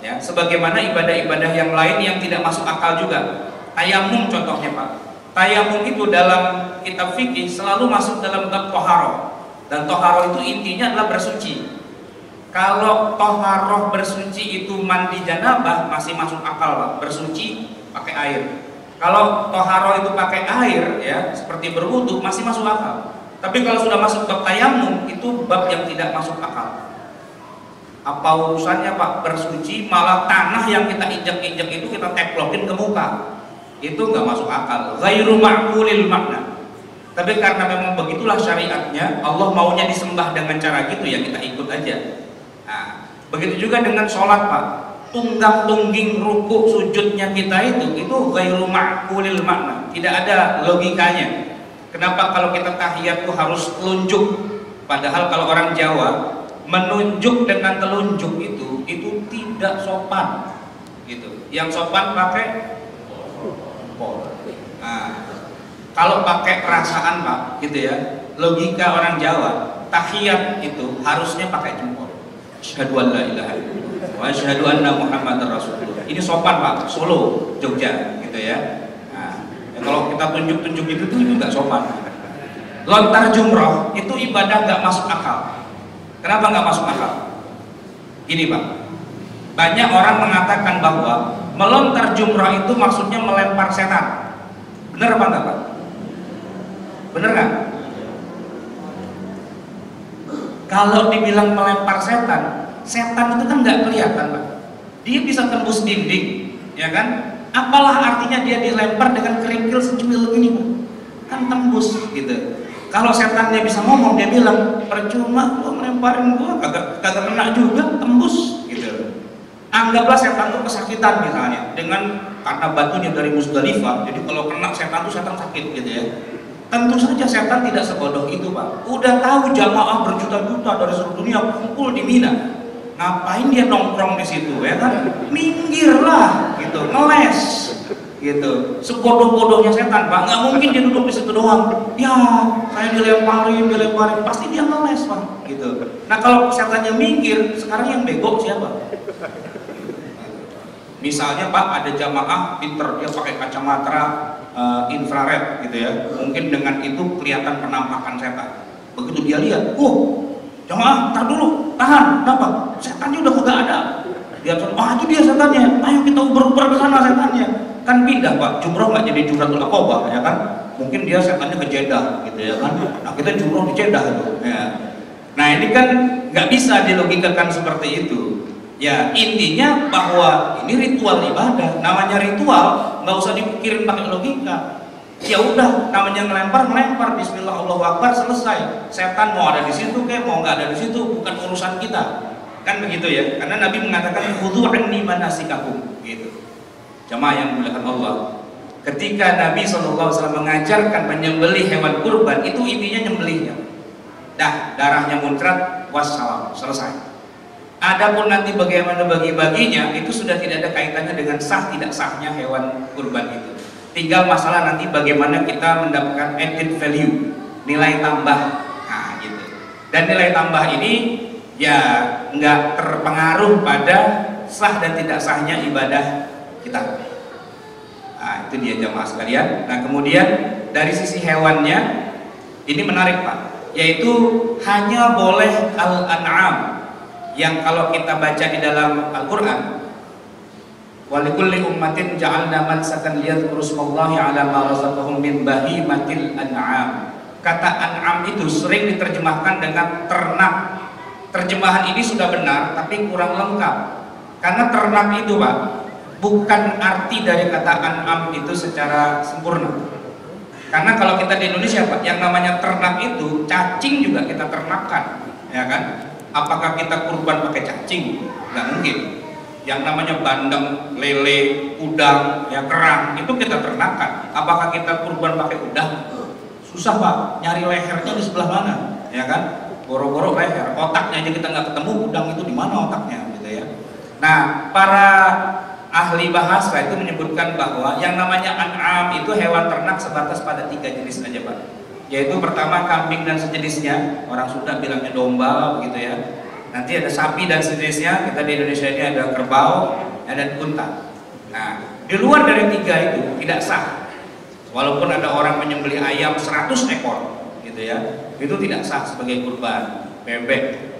A: Ya, sebagaimana ibadah-ibadah yang lain yang tidak masuk akal juga. Tayamum contohnya Pak. Tayamum itu dalam kitab fikih selalu masuk dalam bab toharoh. Dan toharoh itu intinya adalah bersuci. Kalau toharoh bersuci itu mandi janabah masih masuk akal Pak. Bersuci pakai air. Kalau toharoh itu pakai air, ya seperti berwudu, masih masuk akal. Tapi kalau sudah masuk bab tayamum, itu bab yang tidak masuk akal. Apa urusannya Pak bersuci, malah tanah yang kita injak-injak itu kita teklokin ke muka, itu nggak masuk akal. Ghairu ma'qulil makna. Tapi karena memang begitulah syariatnya, Allah maunya disembah dengan cara gitu, ya kita ikut aja. Nah, begitu juga dengan sholat Pak. Tunggang tungging ruku sujudnya kita itu ghairu ma'qulil makna, tidak ada logikanya. Kenapa kalau kita tahiyat tuh harus telunjuk? Padahal kalau orang Jawa menunjuk dengan telunjuk itu tidak sopan, gitu. Yang sopan pakai jempol. Nah, kalau pakai perasaan Pak, gitu ya, logika orang Jawa, tahiyat itu harusnya pakai jempol. Asyhadu an la ilaha illallah wa asyhadu anna Muhammadar Rasulullah. Ini sopan Pak, Solo, Jogja, gitu ya. Nah, kalau kita tunjuk-tunjuk itu nggak sopan. Lontar jumroh itu ibadah nggak masuk akal. Kenapa nggak masuk akal? Gini Pak, banyak orang mengatakan bahwa melontar jumroh itu maksudnya melempar setan. Bener apa enggak Pak? Bener nggak? Kalau dibilang melempar setan, setan itu kan nggak kelihatan Pak. Dia bisa tembus dinding, ya kan? Apalah artinya dia dilempar dengan kerikil secuil ini Pak? Kan tembus gitu. Kalau setannya bisa ngomong, dia bilang percuma lo melemparin gua, kagak kena juga, tembus gitu. Anggaplah setan itu kesakitan misalnya, karena batunya dari Musdalifah, jadi kalau kena setan itu setan sakit gitu ya. Tentu saja setan tidak sebodoh itu Pak. Udah tahu jamaah berjuta-juta dari seluruh dunia kumpul di Mina, ngapain dia nongkrong di situ, ya kan? Minggirlah gitu, ngeles gitu. Sebodoh-bodohnya setan Pak, nggak mungkin dia duduk di situ doang. Ya, saya dilemparin, pasti dia ngeles Pak gitu. Nah kalau setannya minggir, sekarang yang bego siapa? Misalnya Pak, ada jamaah pinter, dia pakai kacamata infrared gitu ya, mungkin dengan itu kelihatan penampakan setan. Begitu dia lihat, jamaah, tar dulu, tahan, kenapa? Setannya udah kagak ada. Dia bilang, itu dia setannya, ayo kita uber-uber ke sana setannya. Kan pindah Pak, jumroh nggak jadi Jumratul Aqabah, ya kan? Mungkin dia setannya ke Jeddah gitu ya kan? Nah kita jumroh di Jeddah itu. Ya. Nah ini kan nggak bisa dilogikakan seperti itu. Ya intinya bahwa ini ritual ibadah, namanya ritual nggak usah dipikirin pakai logika. Ya udah, namanya ngelempar, Bismillah Allahu Akbar, selesai. Setan mau ada di situ kayak mau nggak ada di situ, bukan urusan kita, kan begitu ya? Karena Nabi mengatakan khudhu anni manasikakum, gitu. Jamaah yang dimuliakan Allah, ketika Nabi SAW mengajarkan menyembelih hewan kurban, itu intinya nyembelihnya. Dah, darahnya muncrat, wassalam, selesai. Adapun nanti bagaimana bagi-baginya, itu sudah tidak ada kaitannya dengan sah tidak sahnya hewan kurban itu. Tinggal masalah nanti bagaimana kita mendapatkan added value, nilai tambah, nah gitu. Dan nilai tambah ini ya nggak terpengaruh pada sah dan tidak sahnya ibadah kita. Nah itu dia jamaah sekalian. Nah kemudian dari sisi hewannya ini menarik Pak, yaitu hanya boleh al-an'am yang kalau kita baca di dalam Al-Quran, walikulli ummatin ja'alna mansakan liyadhkuru smallahi 'ala ma razaqahum min bahimatil an'am. Kata an'am itu sering diterjemahkan dengan ternak. Terjemahan ini sudah benar tapi kurang lengkap. Karena ternak itu Pak, bukan arti dari kata an'am itu secara sempurna. Karena kalau kita di Indonesia Pak, yang namanya ternak itu cacing juga kita ternakkan, ya kan? Apakah kita kurban pakai cacing? Nggak mungkin. Yang namanya bandeng, lele, udang, ya kerang, itu kita ternakkan. Apakah kita kurban pakai udang? Susah Pak, nyari lehernya di sebelah mana, ya kan? Boro-boro leher, otaknya aja kita nggak ketemu, udang itu di mana otaknya, gitu ya. Nah, para ahli bahasa itu menyebutkan bahwa yang namanya an'am itu hewan ternak sebatas pada 3 jenis aja Pak. Yaitu pertama kambing dan sejenisnya, orang Sunda bilangnya domba, begitu ya. Nanti ada sapi dan sejenisnya, kita di Indonesia ini ada kerbau, ada unta. Nah, di luar dari 3 itu tidak sah. Walaupun ada orang menyembelih ayam 100 ekor, gitu ya, itu tidak sah sebagai kurban. Bebek,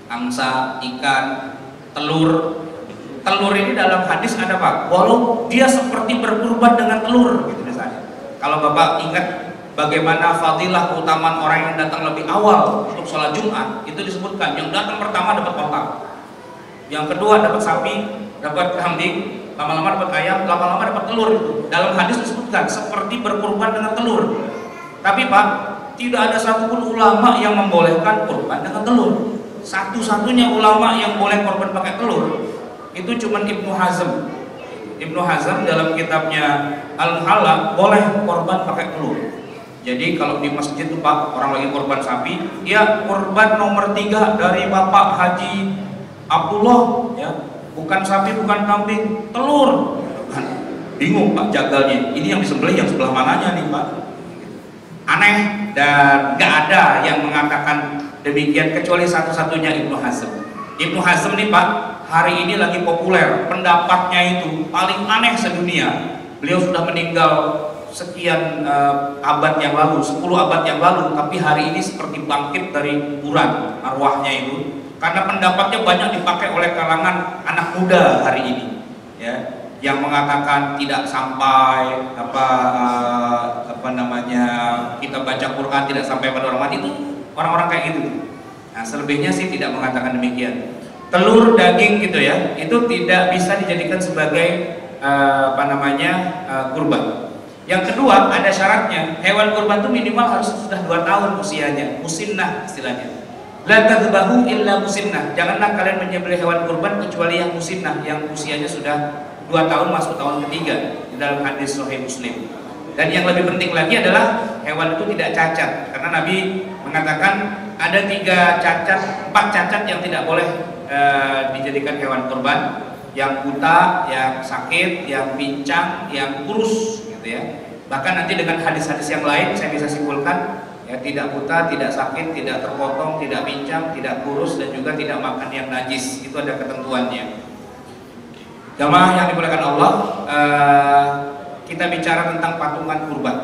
A: angsa, ikan, telur. Telur ini dalam hadis ada Pak, walau dia seperti berkurban dengan telur, gitu misalnya. Kalau Bapak ingat bagaimana fadilah keutamaan orang yang datang lebih awal untuk sholat Jumat, itu disebutkan yang datang pertama dapat otak, yang kedua dapat sapi, dapat kambing, lama-lama dapat ayam, lama-lama dapat telur. Itu dalam hadis disebutkan seperti berkurban dengan telur. Tapi Pak, tidak ada satupun ulama yang membolehkan kurban dengan telur. Satu-satunya ulama yang boleh kurban pakai telur itu cuma Ibnu Hazm. Ibnu Hazm dalam kitabnya Al-Muhalla boleh kurban pakai telur. Jadi kalau di masjid tuh Pak, orang lagi korban sapi, ya korban nomor 3 dari Bapak Haji Abdullah, ya bukan sapi, bukan kambing, telur. Bingung Pak jagalnya, ini yang disembelih yang sebelah mananya nih Pak. Aneh, dan gak ada yang mengatakan demikian kecuali satu-satunya Ibnu Hazm. Ibnu Hazm nih Pak, hari ini lagi populer, pendapatnya itu paling aneh sedunia. Beliau sudah meninggal sekian abad yang lalu, 10 abad yang lalu, tapi hari ini seperti bangkit dari kuburan arwahnya itu, karena pendapatnya banyak dipakai oleh kalangan anak muda hari ini, ya, yang mengatakan tidak sampai apa namanya kita baca Quran tidak sampai pada orang mati, itu orang-orang kayak gitu. Nah selebihnya sih tidak mengatakan demikian. Telur, daging gitu ya, itu tidak bisa dijadikan sebagai kurban. Yang kedua ada syaratnya, hewan kurban itu minimal harus sudah 2 tahun usianya, musinnah istilahnya. La tadhbahu illa musinnah. Janganlah kalian menyembelih hewan kurban kecuali yang musinnah, yang usianya sudah 2 tahun masuk tahun ketiga, di dalam hadis Sahih Muslim. Dan yang lebih penting lagi adalah hewan itu tidak cacat, karena Nabi mengatakan ada 4 cacat yang tidak boleh dijadikan hewan kurban. Yang buta, yang sakit, yang pincang, yang kurus, gitu ya. Bahkan nanti dengan hadis-hadis yang lain saya bisa simpulkan, ya tidak buta, tidak sakit, tidak terpotong, tidak pincang, tidak kurus, dan juga tidak makan yang najis. Itu ada ketentuannya. Jamaah yang dimuliakan Allah, kita bicara tentang patungan kurban.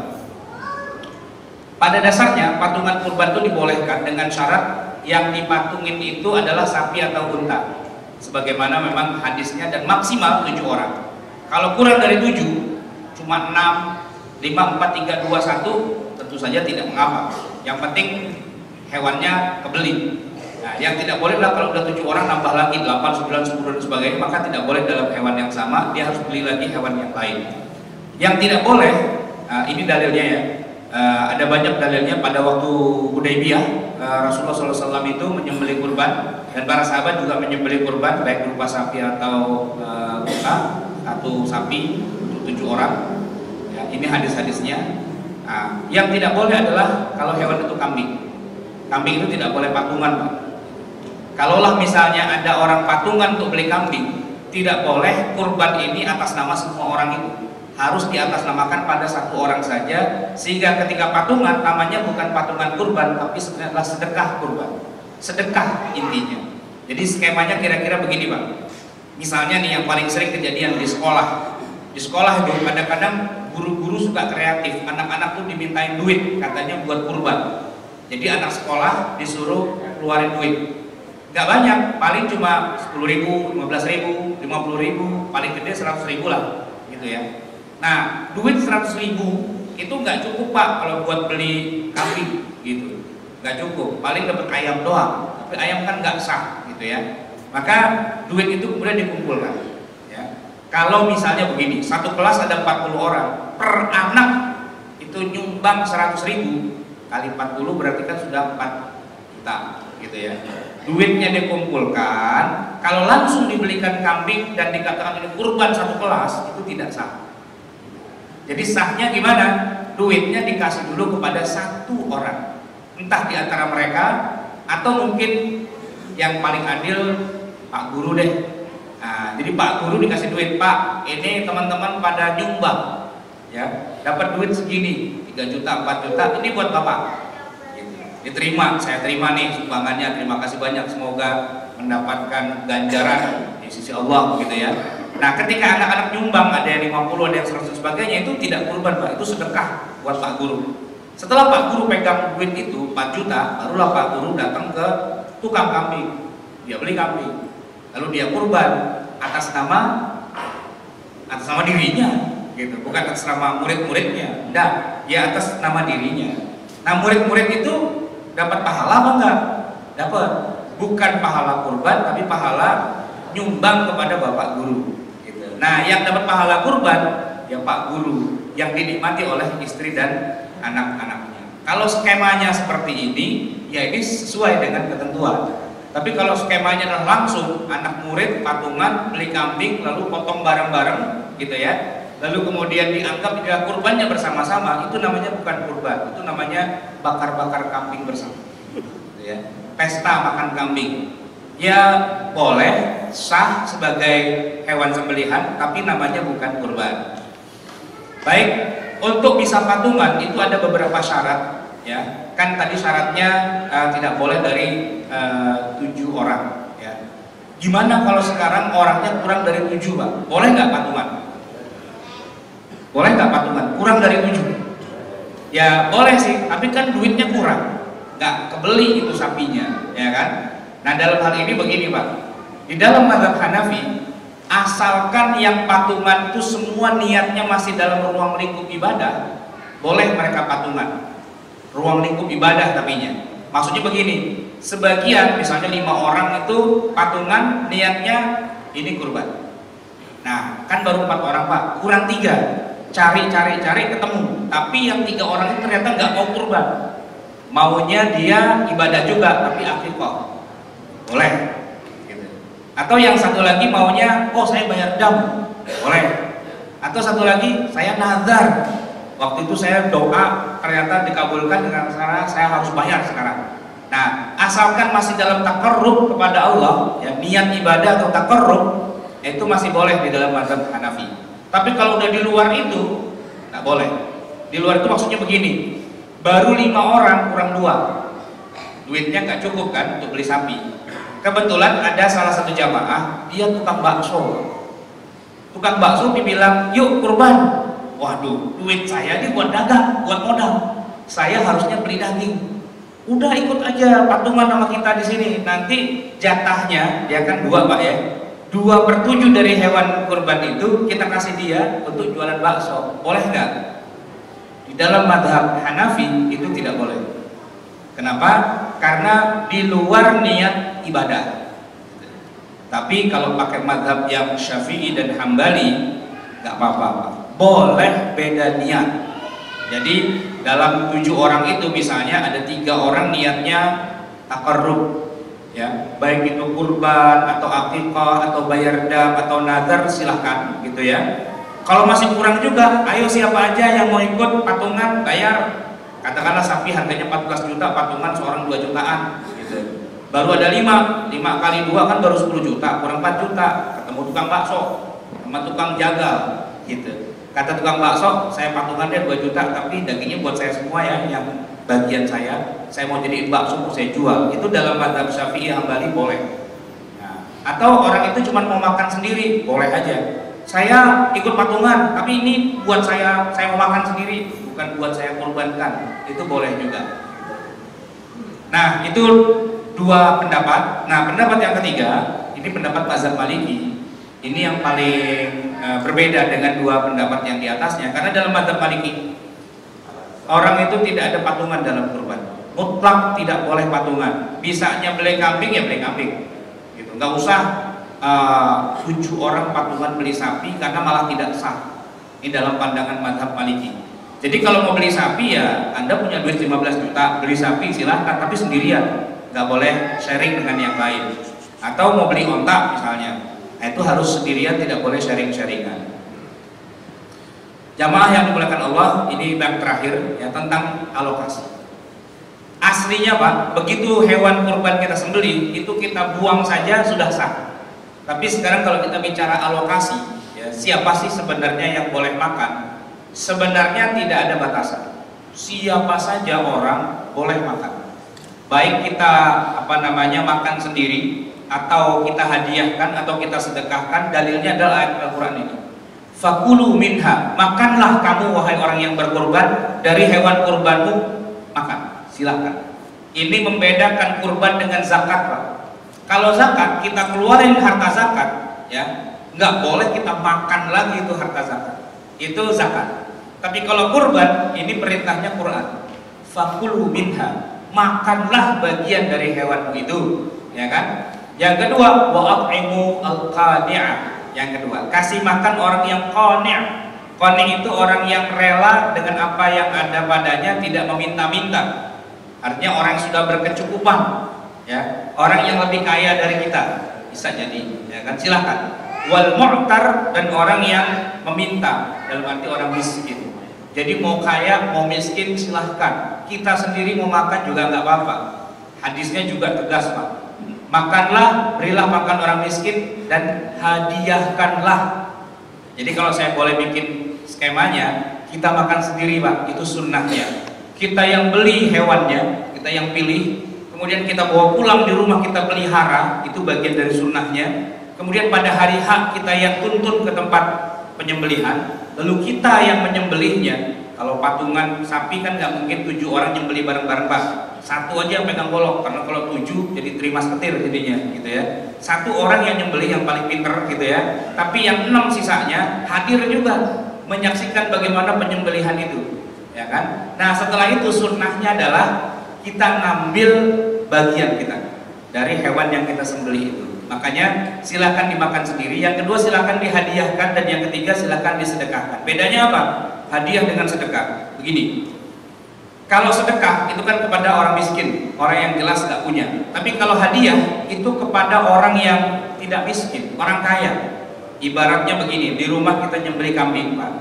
A: Pada dasarnya patungan kurban itu dibolehkan dengan syarat yang dipatungin itu adalah sapi atau unta. Sebagaimana memang hadisnya, dan maksimal 7 orang. Kalau kurang dari 7, cuma 6, 5, 4, 3, 2, 1, tentu saja tidak mengapa. Yang penting hewannya kebeli. Nah, yang tidak boleh adalah kalau udah 7 orang nambah lagi 8, 9, 10 dan sebagainya, maka tidak boleh dalam hewan yang sama, dia harus beli lagi hewan yang lain. Yang tidak boleh, ini dalilnya ya, ada banyak dalilnya. Pada waktu Hudaybiyah, Rasulullah SAW itu menyembelih kurban, dan para sahabat juga menyembelih kurban, baik berupa sapi atau unta, satu sapi untuk 7 orang. Ya, ini hadis-hadisnya. Nah, yang tidak boleh adalah kalau hewan itu kambing. Kambing itu tidak boleh patungan, Pak. Kalaulah misalnya ada orang patungan untuk beli kambing, tidak boleh kurban ini atas nama semua orang itu. Harus diatasnamakan pada satu orang saja, sehingga ketika patungan namanya bukan patungan kurban, tapi sebenarnya adalah sedekah kurban. Sedekah intinya. Jadi skemanya kira-kira begini, Pak. Misalnya nih yang paling sering kejadian di sekolah. Di sekolah itu kadang-kadang guru-guru suka kreatif, anak-anak tuh dimintain duit katanya buat kurban. Jadi anak sekolah disuruh keluarin duit. Nggak banyak, paling cuma 10.000, 15.000, 50.000, paling gede 100.000 lah, gitu ya. Nah, duit 100.000 itu nggak cukup, Pak, kalau buat beli kambing, gitu. Nggak cukup, paling dapat ayam doang. Tapi ayam kan nggak sah, gitu ya. Maka duit itu kemudian dikumpulkan. Ya. Kalau misalnya begini, satu kelas ada 40 orang, per anak itu nyumbang 100.000 kali 40 berarti kan sudah 4 juta, gitu ya. Duitnya dikumpulkan, kalau langsung dibelikan kambing dan dikatakan ini kurban satu kelas, itu tidak sah. Jadi sahnya gimana? Duitnya dikasih dulu kepada satu orang, entah di antara mereka atau mungkin yang paling adil Pak Guru deh. Nah, jadi Pak Guru dikasih duit, Pak, ini teman-teman pada nyumbang, ya, dapat duit segini, 3 juta, 4 juta, ini buat Bapak. Diterima, saya terima nih sumbangannya, terima kasih banyak, semoga mendapatkan ganjaran di sisi Allah, gitu ya. Nah, ketika anak-anak nyumbang, ada yang 50, ada yang 100 sebagainya, itu tidak kurban, Pak, itu sedekah buat Pak Guru. Setelah Pak Guru pegang duit itu 4 juta, barulah Pak Guru datang ke tukang kambing, dia beli kambing, lalu dia kurban atas nama dirinya, gitu, bukan atas nama murid-muridnya, enggak, dia atas nama dirinya. Nah, murid-murid itu dapat pahala apa enggak? Dapat. Bukan pahala kurban, tapi pahala nyumbang kepada Bapak Guru, gitu. Nah, yang dapat pahala kurban ya Pak Guru, yang dinikmati oleh istri dan anak-anaknya. Kalau skemanya seperti ini, ya ini sesuai dengan ketentuan. Tapi kalau skemanya adalah langsung anak murid patungan beli kambing lalu potong bareng-bareng, gitu ya, lalu kemudian dianggap dia kurbannya bersama-sama, itu namanya bukan kurban, itu namanya bakar-bakar kambing bersama, gitu ya. Pesta makan kambing, ya boleh, sah sebagai hewan sembelihan, tapi namanya bukan kurban. Baik, untuk bisa patungan itu ada beberapa syarat, ya. Kan tadi syaratnya tidak boleh dari 7 orang, ya. Gimana kalau sekarang orangnya kurang dari 7, Pak? Boleh nggak patungan? Boleh nggak patungan? Kurang dari 7? Ya boleh sih, tapi kan duitnya kurang, nggak kebeli itu sapinya, ya kan? Nah, dalam hal ini begini, Pak, di dalam mazhab Hanafi, asalkan yang patungan itu semua niatnya masih dalam ruang lingkup ibadah, boleh mereka patungan. Ruang lingkup ibadah tapinya. Maksudnya begini, sebagian misalnya 5 orang itu patungan niatnya ini kurban. Nah, kan baru 4 orang, Pak, kurang 3. Cari ketemu, tapi yang 3 orang itu ternyata nggak mau kurban, maunya dia ibadah juga tapi akikah, boleh, gitu. Atau yang satu lagi maunya, oh saya bayar dam, boleh. Atau satu lagi, saya nazar, waktu itu saya doa ternyata dikabulkan dengan cara saya harus bayar sekarang. Nah, asalkan masih dalam takarrub kepada Allah, ya, niat ibadah atau takarrub, itu masih boleh di dalam mazhab Hanafi. Tapi kalau udah di luar itu nggak boleh. Di luar itu maksudnya begini, baru 5 orang kurang 2, duitnya nggak cukup kan untuk beli sapi. Kebetulan ada salah satu jamaah, dia tukang bakso. Tukang bakso dibilang, yuk kurban. Waduh, duit saya ini buat dagang, buat modal. Saya harusnya beli daging. Udah ikut aja patungan sama kita di sini. Nanti jatahnya dia kan 2, Pak, ya. 2/7 dari hewan kurban itu kita kasih dia untuk jualan bakso, boleh nggak? Di dalam mazhab Hanafi itu tidak boleh.
B: Kenapa? Karena di luar niat ibadah. Tapi kalau pakai mazhab yang Syafi'i dan Hambali nggak apa-apa, boleh beda niat. Jadi dalam 7 orang itu misalnya ada 3 orang niatnya taqarrub, ya, baik itu kurban atau akikah atau bayar dam atau nazar, silahkan gitu ya. Kalau masih kurang juga, ayo siapa aja yang mau ikut patungan bayar. Katakanlah sapi harganya 14 juta, patungan seorang 2 jutaan gitu. Baru ada 5 kali 2 kan baru 10 juta, kurang 4 juta. Ketemu tukang bakso sama tukang jagal gitu. Kata tukang bakso, saya patungannya 2 juta, tapi dagingnya buat saya semua ya, yang bagian saya mau jadiin bakso, mau saya jual. Itu dalam mazhab Syafi'i Hambali boleh. Nah, atau orang itu cuma mau makan sendiri, boleh aja. Saya ikut patungan, tapi ini buat saya mau makan sendiri, bukan buat saya korbankan. Itu boleh juga. Nah, itu 2 pendapat. Nah, pendapat yang ketiga, ini pendapat mazhab Maliki. Ini yang paling berbeda dengan 2 pendapat yang di atasnya. Karena dalam mazhab Maliki, orang itu tidak ada patungan dalam kurban. Mutlak tidak boleh patungan. Bisanya beli kambing ya beli kambing. Gitu. Nggak usah 7 orang patungan beli sapi karena malah tidak sah. Ini dalam pandangan mazhab Maliki. Jadi kalau mau beli sapi ya Anda punya duit 15 juta, beli sapi silahkan, tapi sendirian. Nggak boleh sharing dengan yang lain. Atau mau beli onta misalnya, nah itu harus sendirian, tidak boleh sharing-sharingan. Jamaah yang dimuliakan Allah, ini yang terakhir ya, tentang alokasi. Aslinya Pak, begitu hewan kurban kita sembelih, itu kita buang saja sudah sah. Tapi sekarang kalau kita bicara alokasi, ya, siapa sih sebenarnya yang boleh makan? Sebenarnya tidak ada batasan. Siapa saja orang boleh makan. Baik kita makan sendiri, atau kita hadiahkan, atau kita sedekahkan. Dalilnya adalah ayat Al-Quran ini. Fakulu minha, makanlah kamu wahai orang yang berkurban dari hewan kurbanmu, makan, silahkan. Ini membedakan kurban dengan zakat Pak. Kalau zakat kita keluarin harta zakat, ya nggak boleh kita makan lagi itu harta zakat. Itu zakat. Tapi kalau kurban, ini perintahnya Quran. Fakulu minha, makanlah bagian dari hewanmu itu, ya kan? Yang kedua, wa'at'imu al-qani'ah. Yang kedua, kasih makan orang yang qani'. Qani' itu orang yang rela dengan apa yang ada padanya, tidak meminta-minta. Artinya orang yang sudah berkecukupan, ya, orang yang lebih kaya dari kita, bisa jadi, ya kan? Silahkan. Wal mu'tar, dan orang yang meminta, dalam arti orang miskin. Jadi mau kaya, mau miskin silahkan. Kita sendiri mau makan juga nggak apa-apa. Hadisnya juga tegas Pak. Makanlah, berilah makan orang miskin, dan hadiahkanlah. Jadi kalau saya boleh bikin skemanya, kita makan sendiri Pak, itu sunnahnya. Kita yang beli hewannya, kita yang pilih, kemudian kita bawa pulang di rumah, kita pelihara, itu bagian dari sunnahnya. Kemudian pada hari H kita yang tuntun ke tempat penyembelihan, lalu kita yang menyembelihnya. Kalau patungan sapi kan nggak mungkin 7 orang nyembelih bareng-bareng Pak. Satu aja yang pegang golok, karena kalau 7 jadi terima setir jadinya, gitu ya. 1 orang yang nyembelih yang paling pinter, gitu ya. Tapi yang 6 sisanya hadir juga menyaksikan bagaimana penyembelihan itu, ya kan? Nah setelah itu sunnahnya adalah kita ngambil bagian kita dari hewan yang kita sembelih itu. Makanya silakan dimakan sendiri. Yang kedua silakan dihadiahkan, dan yang ketiga silakan disedekahkan. Bedanya apa? Hadiah dengan sedekah. Begini, kalau sedekah itu kan kepada orang miskin, orang yang jelas nggak punya. Tapi kalau hadiah itu kepada orang yang tidak miskin, orang kaya. Ibaratnya begini, di rumah kita nyembelih kambing Pak.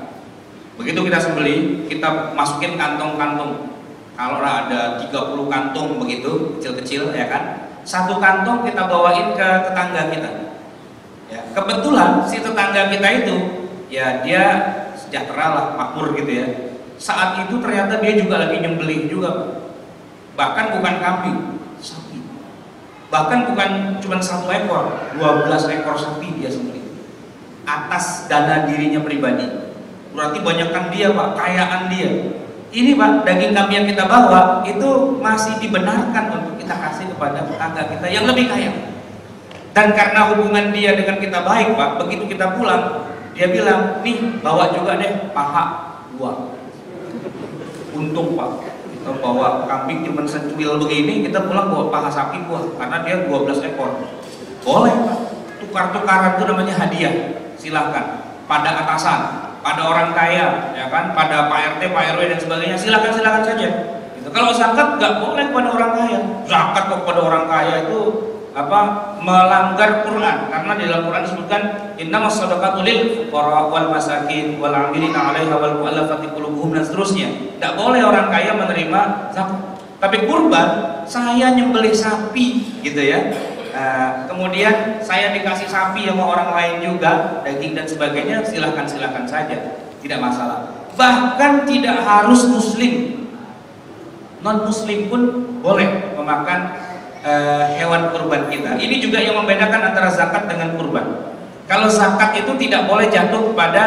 B: Begitu kita sembelih, kita masukin kantong-kantong. Kalau ada 30 kantong begitu, kecil-kecil, ya kan? 1 kantong kita bawain ke tetangga kita. Ya, kebetulan si tetangga kita itu, ya dia sejahtera lah, makmur gitu ya. Saat itu ternyata dia juga lagi nyembelih juga, bahkan bukan kambing, sapi. Bahkan bukan cuma 1 ekor, 12 ekor sapi dia sembelih atas dana dirinya pribadi. Berarti banyakkan dia Pak, kayaan dia. Ini Pak, daging kambing yang kita bawa itu masih dibenarkan untuk kita kasih kepada tetangga kita yang lebih kaya. Dan karena hubungan dia dengan kita baik Pak, begitu kita pulang, dia bilang, nih bawa juga deh paha gua. Untung Pak, Kalau bawa kambing cuma secuil begini, kita pulang bawa paha sapi buah karena dia 12 ekor. Boleh, Pak. Tukar-tukaran itu namanya hadiah. Silahkan. Pada atasan, pada orang kaya, ya kan, pada Pak RT, Pak RW dan sebagainya, silakan saja. Gitu. Kalau zakat nggak boleh kepada orang kaya. Zakat kepada orang kaya itu melanggar Quran, karena di dalam Quran disebutkan innamas shadaqatu lil fuqara wal masakin wal 'amilina 'alaiha wal mu'allafati qulubuhum dan seterusnya. Tidak boleh orang kaya menerima zakat. Tapi kurban, saya nyembelih sapi gitu ya. Kemudian saya dikasih sapi sama orang lain juga, daging dan sebagainya, silahkan saja, tidak masalah. Bahkan tidak harus muslim, non muslim pun boleh memakan hewan kurban kita. Ini juga yang membedakan antara zakat dengan kurban. Kalau zakat itu tidak boleh jatuh kepada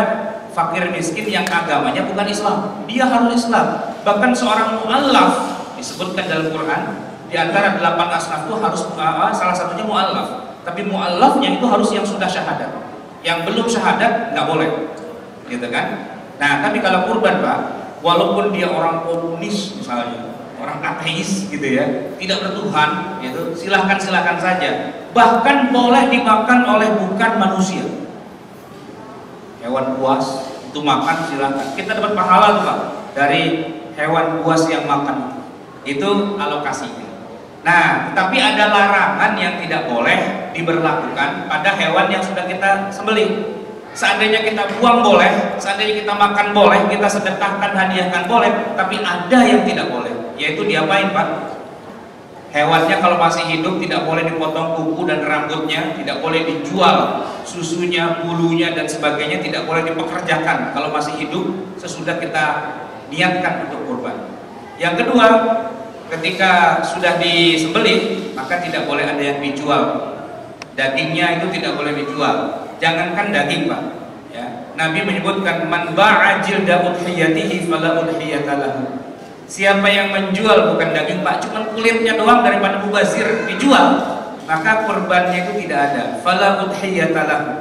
B: fakir miskin yang agamanya bukan Islam, dia harus Islam. Bahkan seorang mu'allaf disebutkan dalam Quran, di antara 8 asnaf itu harus salah satunya mu'allaf. Tapi mu'allafnya itu harus yang sudah syahadat. Yang belum syahadat nggak boleh, gitu kan? Nah, tapi kalau kurban, Pak, walaupun dia orang komunis misalnya, orang ateis gitu ya, tidak bertuhan, gitu, silahkan saja. Bahkan boleh dimakan oleh bukan manusia. Hewan buas itu makan silahkan. Kita dapat pahala tuh, Pak, dari hewan buas yang makan. Itu alokasinya. Nah, tapi ada larangan yang tidak boleh diberlakukan pada hewan yang sudah kita sembelih. Seandainya kita buang boleh, seandainya kita makan boleh, kita sedekahkan, hadiahkan boleh, tapi ada yang tidak boleh, yaitu diapain, Pak? Hewannya kalau masih hidup tidak boleh dipotong kuku dan rambutnya, tidak boleh dijual susunya, bulunya dan sebagainya, tidak boleh dipekerjakan kalau masih hidup sesudah kita niatkan untuk kurban. Yang kedua, ketika sudah disembelih maka tidak boleh ada yang dijual. Dagingnya itu tidak boleh dijual. Jangankan daging, Pak. Ya. Nabi menyebutkan man ba'a jilda udhiyatihi fala udhiyata lahu. Siapa yang menjual bukan daging, Pak, cuma kulitnya doang daripada mubazir dijual, maka kurbannya itu tidak ada. Fala udhiyata lahu.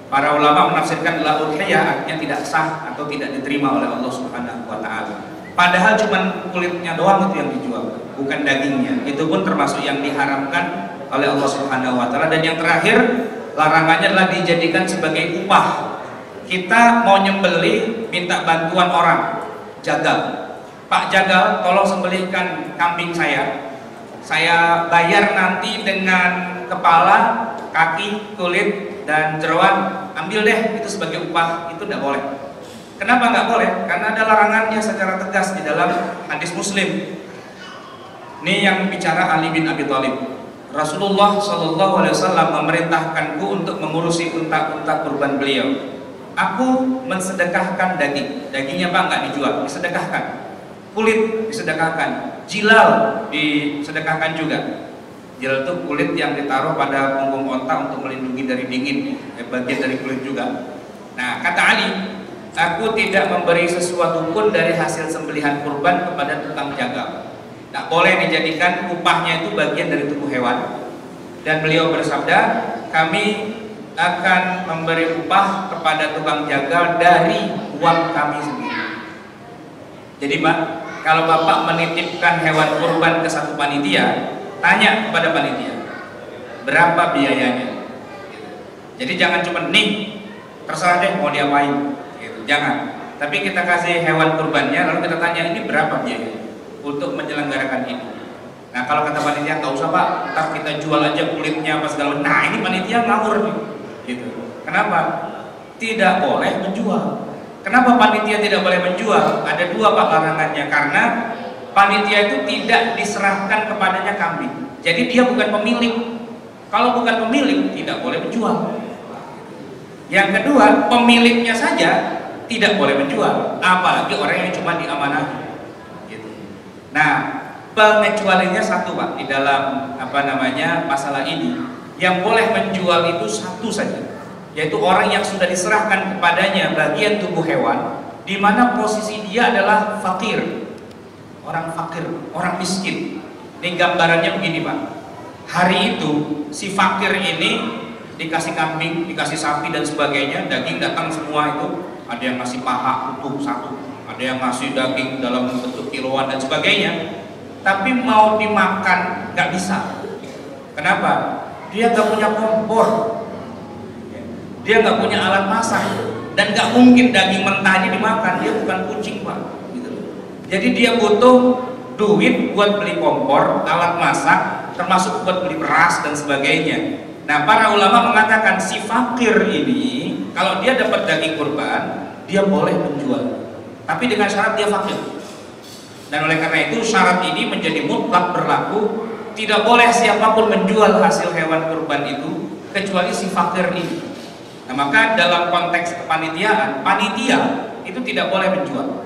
B: Para ulama menafsirkan la udhiyah artinya tidak sah atau tidak diterima oleh Allah Subhanahu wa taala. Padahal cuma kulitnya doang itu yang dijual, bukan dagingnya. Itu pun termasuk yang diharamkan oleh Allah Subhanahu wa taala. Dan yang terakhir, larangannya adalah dijadikan sebagai upah. Kita mau nyembelih, minta bantuan orang, jagal. Pak jagal, tolong sembelihkan kambing saya bayar nanti dengan kepala, kaki, kulit, dan jeroan, ambil deh, itu sebagai upah. Itu tidak boleh. Kenapa nggak boleh? Karena ada larangannya secara tegas di dalam hadis Muslim. Ini yang bicara Ali bin Abi Thalib. Rasulullah Shallallahu Alaihi Wasallam memerintahkanku untuk mengurusi unta-unta kurban beliau. Aku mensedekahkan dagingnya, Pak, nggak dijual, disedekahkan. Kulit disedekahkan, jilal disedekahkan juga. Jilal itu kulit yang ditaruh pada punggung onta untuk melindungi dari dingin, bagian dari kulit juga. Nah, kata Ali, aku tidak memberi sesuatu pun dari hasil sembelihan kurban kepada tukang jagal. Tak boleh dijadikan upahnya itu bagian dari tubuh hewan. Dan beliau bersabda, kami akan memberi upah kepada tukang jagal dari uang kami sendiri. Jadi, Pak, kalau Bapak menitipkan hewan kurban ke satu panitia, tanya kepada panitia berapa biayanya. Jadi jangan cuma nih, terserah deh mau diapain, gitu. Jangan. Tapi kita kasih hewan kurbannya, lalu kita tanya ini berapa biayanya untuk menyelenggarakan ini. Nah, kalau kata panitia nggak usah, Pak, ntar kita jual aja kulitnya apa segala. Nah, ini panitia ngawur nih, gitu. Kenapa? Tidak boleh menjual. Kenapa panitia tidak boleh menjual? Ada dua, Pak, larangannya. Karena panitia itu tidak diserahkan kepadanya kambing. Jadi dia bukan pemilik. Kalau bukan pemilik, tidak boleh menjual. Yang kedua, pemiliknya saja tidak boleh menjual, apalagi orang yang cuma diamanahi. Gitu. Nah, pengecualiannya satu, Pak, di dalam masalah ini. Yang boleh menjual itu satu saja, yaitu orang yang sudah diserahkan kepadanya bagian tubuh hewan, di mana posisi dia adalah fakir, orang miskin. Ini gambarannya begini, Pak. Hari itu si fakir ini dikasih kambing, dikasih sapi dan sebagainya, daging datang semua itu. Ada yang ngasih paha utuh satu, ada yang ngasih daging dalam bentuk kiloan dan sebagainya, tapi mau dimakan nggak bisa. Kenapa? Dia nggak punya kompor, dia nggak punya alat masak, dan nggak mungkin daging mentahnya dimakan. Dia bukan kucing, Pak, gitu. Jadi dia butuh duit buat beli kompor, alat masak, termasuk buat beli beras dan sebagainya. Nah, para ulama mengatakan si fakir ini kalau dia dapat daging kurban, dia boleh menjual, tapi dengan syarat dia fakir. Dan oleh karena itu syarat ini menjadi mutlak berlaku, tidak boleh siapapun menjual hasil hewan kurban itu kecuali si fakir ini. Nah, maka dalam konteks kepanitiaan, panitia itu tidak boleh menjual.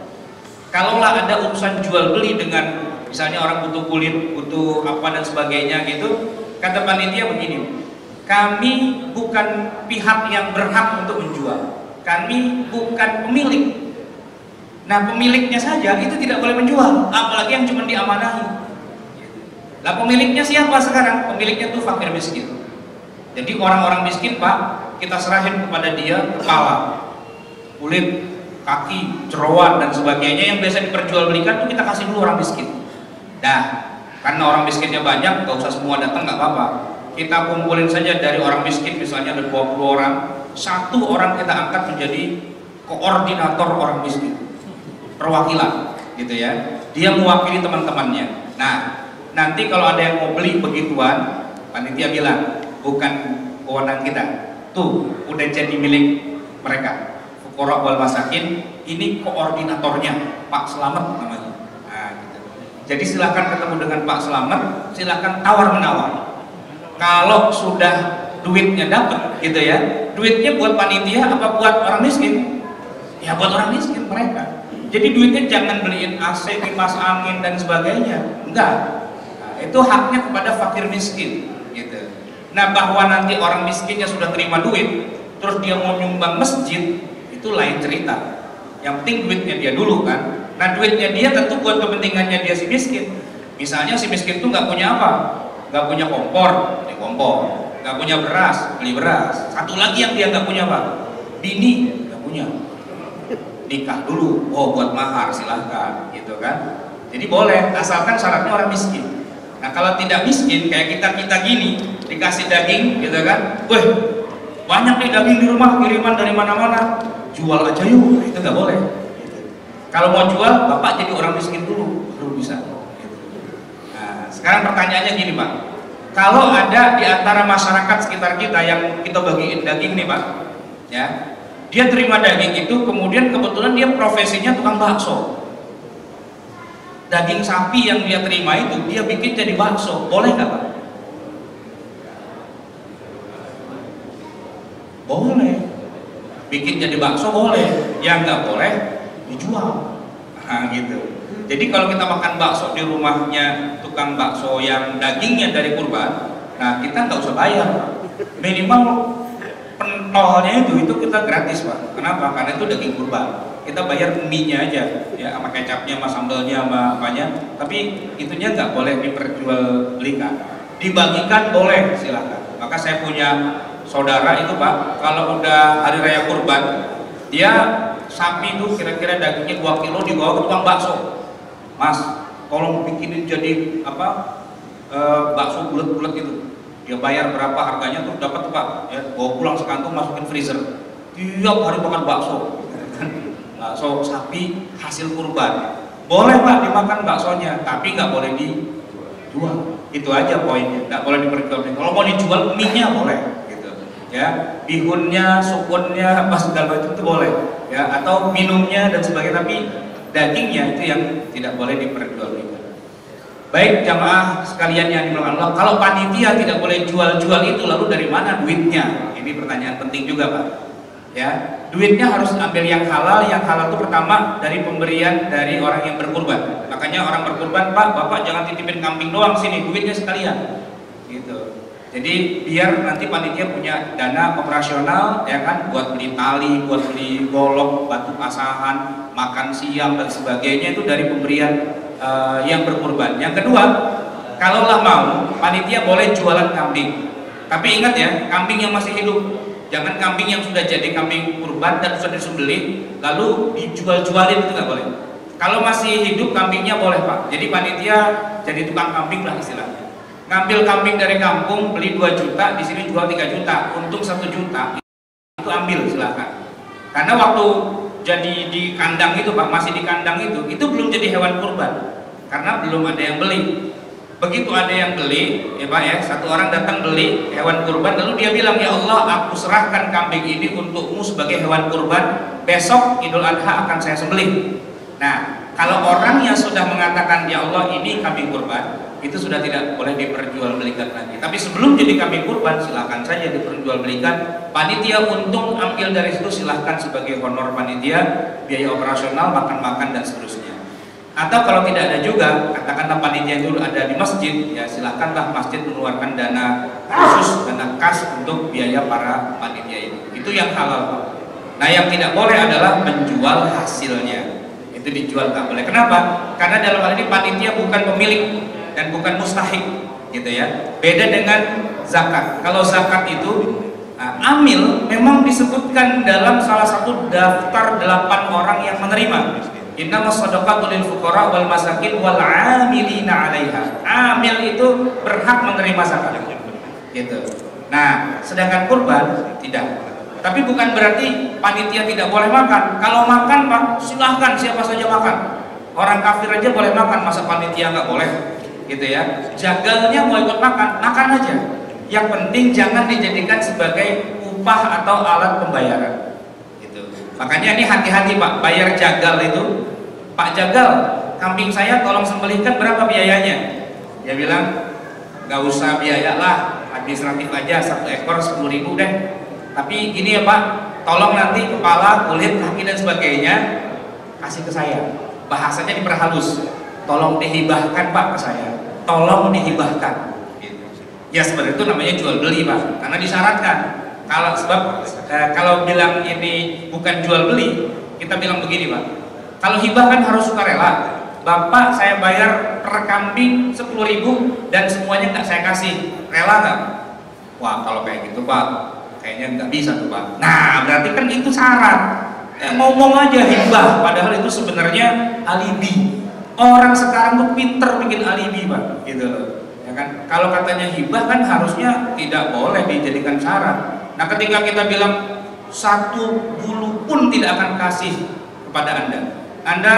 B: Kalaulah ada urusan jual beli dengan misalnya orang butuh kulit, butuh apa dan sebagainya gitu, kata panitia begini, kami bukan pihak yang berhak untuk menjual, kami bukan pemilik. Nah, pemiliknya saja itu tidak boleh menjual, apalagi yang cuma diamanahi. Lah, pemiliknya siapa sekarang? Pemiliknya tuh fakir miskin. Jadi orang-orang miskin, Pak, kita serahin kepada dia kepala, kulit, kaki, jeroan dan sebagainya yang biasa diperjualbelikan tuh kita kasih dulu orang miskin. Nah, karena orang miskinnya banyak, nggak usah semua datang, nggak apa-apa. Kita kumpulin saja dari orang miskin, misalnya ada 20 orang, satu orang kita angkat menjadi koordinator orang miskin, perwakilan, gitu ya. Dia mewakili teman-temannya. Nah, nanti kalau ada yang mau beli begituan, panitia bilang bukan kewenangan kita. Tuh, udah jadi milik mereka. Fuqara wal masakin, ini koordinatornya, Pak Slamet namanya. Nah, gitu. Jadi silahkan ketemu dengan Pak Slamet, silahkan tawar-menawar. Kalau sudah duitnya dapat, gitu ya, duitnya buat panitia apa buat orang miskin? Ya buat orang miskin mereka. Jadi duitnya jangan beliin AC, kipas angin dan sebagainya, enggak. Nah, itu haknya kepada fakir miskin, gitu. Nah, bahwa nanti orang miskinnya sudah terima duit, terus dia mau nyumbang masjid, itu lain cerita. Yang penting duitnya dia dulu kan. Nah, duitnya dia tentu buat kepentingannya dia si miskin. Misalnya si miskin itu nggak punya apa, nggak punya kompor, beli kompor, nggak punya beras, beli beras. Satu lagi yang dia nggak punya apa, bini nggak punya, nikah dulu, oh buat mahar silahkan, gitu kan. Jadi boleh, asalkan syaratnya orang miskin. Nah, kalau tidak miskin kayak kita gini, dikasih daging, gitu kan, weh banyak nih daging di rumah, kiriman dari mana-mana, jual aja yuk, itu nggak boleh. Kalau mau jual, bapak jadi orang miskin dulu, baru bisa. Nah, sekarang pertanyaannya gini, Pak, kalau ada di antara masyarakat sekitar kita yang kita bagiin daging nih, Pak, ya, dia terima daging itu, kemudian kebetulan dia profesinya tukang bakso. Daging sapi yang dia terima itu dia bikin jadi bakso, boleh nggak, Pak? Boleh, bikin jadi bakso boleh, yang nggak boleh dijual. Nah, gitu. Jadi kalau kita makan bakso di rumahnya tukang bakso yang dagingnya dari kurban, nah kita nggak usah bayar, minimal pentolnya itu kita gratis, Pak. Kenapa? Karena itu daging kurban. Kita bayar mie-nya aja, ya, sama kecapnya, sama sambalnya, sama apanya. Tapi itunya nggak boleh diperjualbelikan. Dibagikan boleh, silakan. Maka saya punya saudara itu, Pak, kalau udah hari raya kurban, dia sapi itu kira-kira dagingnya 2 kilo dibawa ke tukang bakso. Mas, tolong bikinin jadi apa, bakso bulat-bulat itu. Dia bayar berapa harganya tuh dapat, Pak, ya, bawa pulang sekantung, masukin freezer. Tiap hari makan bakso. Bakso sapi hasil kurban. Boleh, Pak, dimakan baksonya, tapi nggak boleh dijual. Itu aja poinnya, nggak boleh diperjualbelikan. Kalau mau dijual, mie-nya boleh, gitu. Ya, bihunnya, sukunnya, apa segala macam itu boleh, ya, atau minumnya dan sebagainya. Tapi dagingnya itu yang tidak boleh diperjualbelikan. Baik jamaah sekalian yang dimulakan Allah, kalau panitia tidak boleh jual-jual itu, lalu dari mana duitnya? Ini pertanyaan penting juga, Pak. Ya, duitnya harus ambil yang halal. Yang halal itu pertama dari pemberian dari orang yang berkurban. Makanya orang berkurban, Pak, Bapak jangan titipin kambing doang sini, duitnya sekalian, gitu. Jadi biar nanti panitia punya dana operasional, ya kan, buat beli tali, buat beli golok, batu pasangan, makan siang dan sebagainya, itu dari pemberian yang berkurban. Yang kedua, kalaulah mau, panitia boleh jualan kambing. Tapi ingat ya, kambing yang masih hidup. Jangan kambing yang sudah jadi kambing kurban dan sudah disembelih lalu dijual-jualin, itu nggak boleh. Kalau masih hidup kambingnya boleh Pak. Jadi panitia jadi tukang kambing lah istilahnya. Ngambil kambing dari kampung, beli 2 juta, di sini jual 3 juta, untung 1 juta. Itu ambil silakan. Karena waktu jadi di kandang itu Pak, masih di kandang itu belum jadi hewan kurban. Karena belum ada yang beli. Begitu ada yang beli, ya Pak ya, satu orang datang beli hewan kurban, lalu dia bilang, ya Allah, aku serahkan kambing ini untukmu sebagai hewan kurban, besok Idul Adha akan saya sembelih. Nah, kalau orang yang sudah mengatakan, ya Allah, ini kambing kurban, itu sudah tidak boleh diperjualbelikan lagi. Tapi sebelum jadi kambing kurban, silahkan saja diperjualbelikan. Panitia untung ambil dari situ, silahkan sebagai honor panitia, biaya operasional, makan-makan dan seterusnya. Atau kalau tidak ada juga, katakanlah panitia dulu ada di masjid, ya silahkanlah masjid mengeluarkan dana khusus, dana kas untuk biaya para panitia itu yang halal Pak. Nah yang tidak boleh adalah menjual hasilnya, itu dijual tak boleh. Kenapa? Karena dalam hal ini panitia bukan pemilik dan bukan mustahik, gitu ya. Beda dengan zakat. Kalau zakat itu amil memang disebutkan dalam salah satu daftar 8 orang yang menerima. Innamas shadaqatu lil fuqara wal masakin wal 'amilina 'alaiha. Amil itu berhak menerima zakat. Gitu. Nah, sedangkan kurban tidak. Tapi bukan berarti panitia tidak boleh makan. Kalau makan, Pak, silahkan siapa saja makan. Orang kafir aja boleh makan, masa panitia nggak boleh? Gitu ya. Jagalnya mau ikut makan, makan aja. Yang penting jangan dijadikan sebagai upah atau alat pembayaran. Makanya ini hati-hati Pak, bayar jagal itu, Pak jagal, kambing saya tolong sembelihkan, berapa biayanya? Dia bilang, gak usah biaya lah, administratif aja, 1 ekor 10.000 deh. Tapi gini ya Pak, tolong nanti kepala, kulit, kaki dan sebagainya kasih ke saya. Bahasanya diperhalus, tolong dihibahkan Pak ke saya, tolong dihibahkan. Ya seperti itu namanya jual beli Pak, karena disyaratkan. Kalau sebab kalau bilang ini bukan jual beli, kita bilang begini Pak. Kalau hibah kan harus sukarela. Bapak saya bayar per kambing 10.000 dan semuanya nggak saya kasih, rela nggak? Wah kalau kayak gitu Pak, kayaknya nggak bisa tuh Pak. Nah berarti kan itu syarat. Ngomong aja hibah, padahal itu sebenarnya alibi. Orang sekarang tuh pinter bikin alibi Pak, gitu loh. Ya kan? Kalau katanya hibah kan harusnya tidak boleh dijadikan syarat. Nah ketika kita bilang 1 bulu pun tidak akan kasih kepada Anda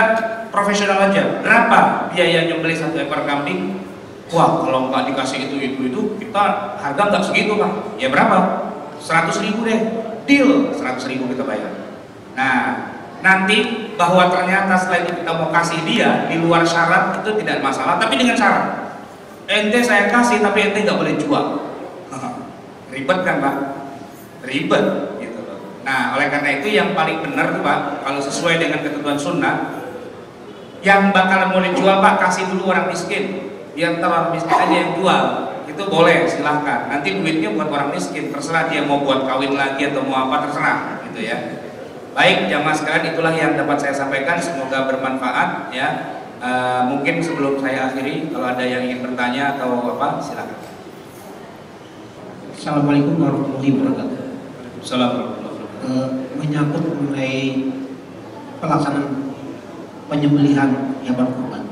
B: profesional aja, berapa biaya nyembelih 1 ekor kambing? Wah kalau nggak dikasih itu kita harga nggak segitu Pak. Ya berapa? 100.000 deh, deal 100.000 kita bayar. Nah nanti bahwa ternyata setelah itu kita mau kasih dia di luar syarat itu tidak masalah, tapi dengan syarat ente saya kasih tapi ente nggak boleh jual. Ribet kan Pak? Ribet gitu loh. Nah oleh karena itu yang paling benar tuh Pak, kalau sesuai dengan ketentuan sunnah, yang bakalan mau dijual Pak kasih dulu orang miskin, biar ntar orang miskin aja yang jual. Itu boleh, silahkan. Nanti duitnya buat orang miskin, terserah dia mau buat kawin lagi atau mau apa, terserah gitu ya. Baik jamaah sekalian, itulah yang dapat saya sampaikan, semoga bermanfaat ya. Mungkin sebelum saya akhiri, kalau ada yang ingin bertanya atau apa, silakan.
C: Assalamualaikum warahmatullahi wabarakatuh.
B: Assalamualaikum.
C: Menyangkut mengenai pelaksanaan penyembelihan hewan kurban.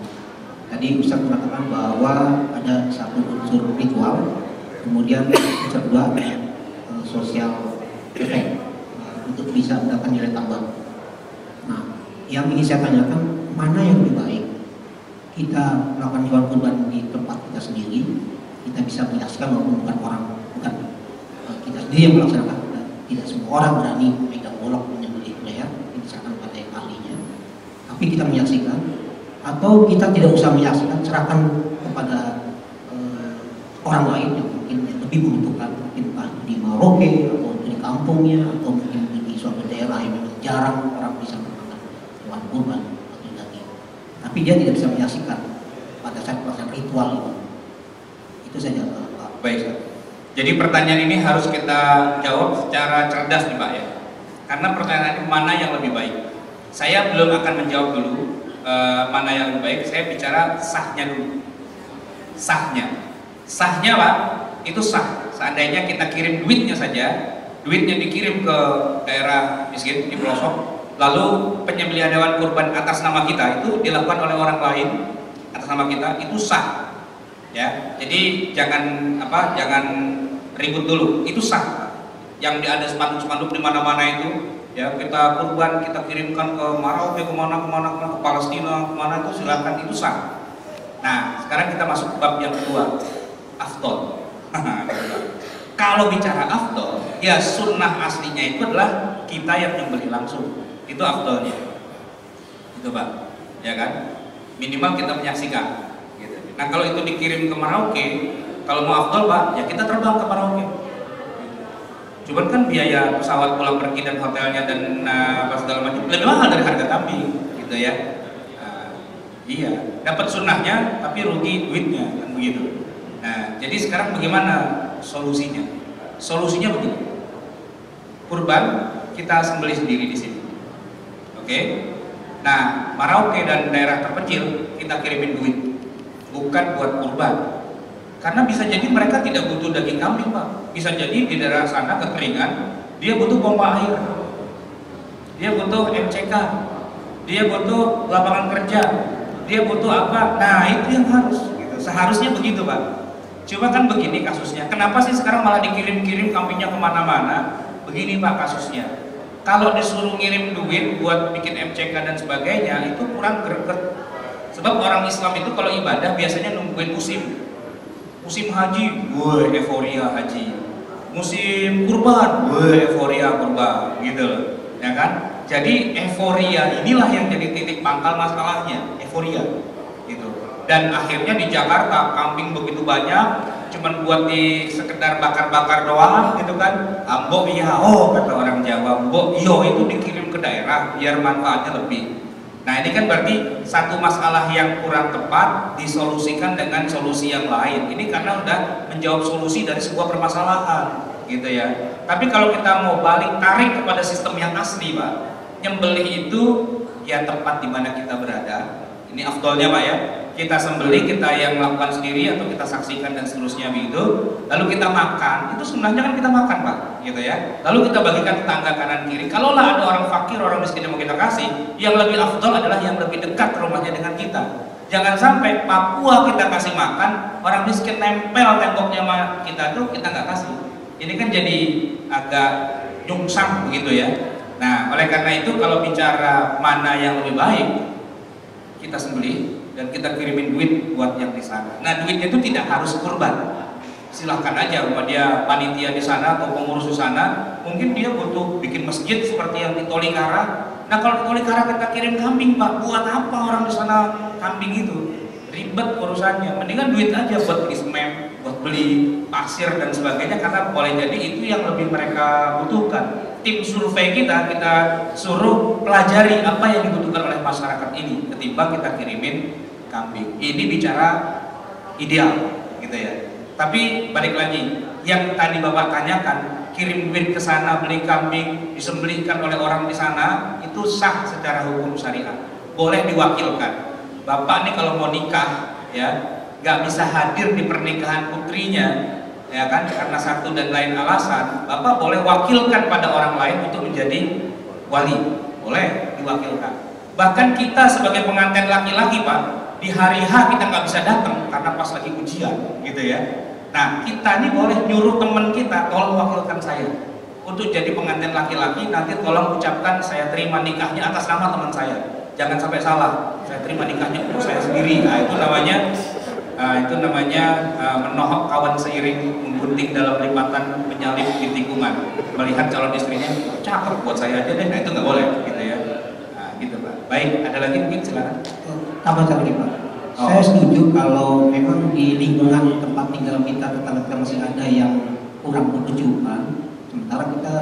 C: Tadi Ustaz mengatakan bahwa ada satu unsur ritual, kemudian unsur kedua ada sosial efek untuk bisa mendapatkan nilai tambah. Nah, yang ingin saya tanyakan, mana yang lebih baik? Kita melakukan hewan kurban di tempat kita sendiri, kita bisa menyaksikan walaupun bukan kita sendiri yang melaksanakan. Tidak semua orang berani megang golok menyembelih leher, misalkan pada yang ahlinya. Tapi kita menyaksikan, atau kita tidak usah menyaksikan, serahkan kepada orang lain yang mungkin lebih membutuhkan, mungkin entah di Merauke atau di kampungnya, atau mungkin di suatu daerah yang memang jarang orang bisa memakan hewan kurban atau daging. Tapi dia tidak bisa menyaksikan pada saat pelaksanaan ritual itu. Itu saja Pak.
B: Baik. Jadi pertanyaan ini harus kita jawab secara cerdas nih Pak ya. Karena pertanyaan ini mana yang lebih baik. Saya belum akan menjawab dulu mana yang lebih baik. Saya bicara sahnya dulu. Sahnya Pak, itu sah. Seandainya kita kirim duitnya saja, duitnya dikirim ke daerah miskin di pelosok, lalu penyembelihan hewan kurban atas nama kita itu dilakukan oleh orang lain atas nama kita, itu sah. Ya, jadi jangan ribut dulu, itu sah. Yang ada spanduk-spanduk di mana-mana itu, ya kita kurban, kita kirimkan ke Merauke, kemana, ke Palestina, kemana, itu silakan, itu sah. Nah, sekarang kita masuk ke bab yang kedua, afdol. Kalau bicara afdol, ya sunnah aslinya itu adalah kita yang nyembelih langsung, itu afdolnya, itu Pak, ya kan? Minimal kita menyaksikan. Nah kalau itu dikirim ke Merauke, kalau mau afdol Pak, ya kita terbang ke Merauke. Cuman kan biaya pesawat pulang pergi dan hotelnya dan segala macam lebih mahal dari harga kambing, gitu ya. Iya, dapat sunnahnya tapi rugi duitnya, kan begitu. Nah jadi sekarang bagaimana solusinya? Solusinya begini, kurban kita sembelih sendiri di sini, oke? Nah Merauke dan daerah terpencil kita kirimin duit. Bukan buat kurban, karena bisa jadi mereka tidak butuh daging kambing Pak. Bisa jadi di daerah sana kekeringan, dia butuh pompa air, dia butuh MCK, dia butuh lapangan kerja, dia butuh apa. Nah itu yang harus gitu. Seharusnya begitu Pak. Cuma kan begini kasusnya, kenapa sih sekarang malah dikirim-kirim kambingnya kemana-mana? Begini Pak kasusnya, kalau disuruh ngirim duit buat bikin MCK dan sebagainya itu kurang greget. Sebab orang Islam itu kalau ibadah biasanya nungguin musim haji, wah euforia haji, musim kurban, wah euforia kurban, gitu loh, ya kan? Jadi euforia inilah yang jadi titik pangkal masalahnya, euforia, gitu. Dan akhirnya di Jakarta kambing begitu banyak, cuman buat di sekedar bakar-bakar doang, gitu kan? Mbok iya, oh kata orang Jawa, mbok iyo itu dikirim ke daerah biar manfaatnya lebih. Nah ini kan berarti satu masalah yang kurang tepat disolusikan dengan solusi yang lain. Ini karena udah menjawab solusi dari sebuah permasalahan, gitu ya. Tapi kalau kita mau balik tarik kepada sistem yang asli Pak, nyembelih itu ya tempat di mana kita berada. Ini afdolnya Pak ya. Kita sembelih, kita yang melakukan sendiri atau kita saksikan dan seterusnya begitu. Lalu kita makan, itu sebenarnya kan kita makan Pak, gitu ya. Lalu kita bagikan tetangga kanan kiri. Kalaulah ada orang fakir, orang miskin yang mau kita kasih, yang lebih afdol adalah yang lebih dekat rumahnya dengan kita. Jangan sampai Papua kita kasih makan, orang miskin nempel temboknya sama kita tuh kita nggak kasih. Ini kan jadi agak nyungsang begitu ya. Nah, oleh karena itu kalau bicara mana yang lebih baik, kita sembelih dan kita kirimin duit buat yang di sana. Nah duitnya itu tidak harus kurban, silahkan aja rumah dia panitia di sana atau pengurus di sana, mungkin dia butuh bikin masjid seperti yang di Tolikara. Nah kalau di Tolikara kita kirim kambing Pak, buat apa orang di sana kambing itu? Ribet urusannya, mendingan duit aja buat beli semen, buat beli pasir dan sebagainya, karena boleh jadi itu yang lebih mereka butuhkan. Tim survei kita suruh pelajari apa yang dibutuhkan oleh masyarakat ini ketimbang kita kirimin kambing. Ini bicara ideal gitu ya. Tapi balik lagi, yang tadi Bapak tanyakan, kirim duit ke sana beli kambing disembelihkan oleh orang di sana, itu sah secara hukum syariat, boleh diwakilkan. Bapak nih kalau mau nikah ya nggak bisa hadir di pernikahan putrinya, ya kan, karena satu dan lain alasan, Bapak boleh wakilkan pada orang lain untuk menjadi wali, boleh diwakilkan. Bahkan kita sebagai pengantin laki-laki Pak, di hari H kita nggak bisa datang karena pas lagi ujian, gitu ya. Nah kita nih boleh nyuruh teman kita, tolong wakilkan saya untuk jadi pengantin laki-laki, nanti tolong ucapkan saya terima nikahnya atas nama teman saya. Jangan sampai salah, saya terima nikahnya untuk saya sendiri. Nah itu namanya menohok kawan seiring, menggunting dalam lipatan, menyalip di tikungan. Melihat calon istrinya cakep, buat saya aja deh. Nah itu nggak boleh, gitu ya. Nah gitu Pak. Baik, ada lagi mungkin silakan.
C: Tambah lagi Pak. Saya setuju kalau memang di lingkungan tempat tinggal kita tetangga masih ada yang kurang berkecukupan, sementara kita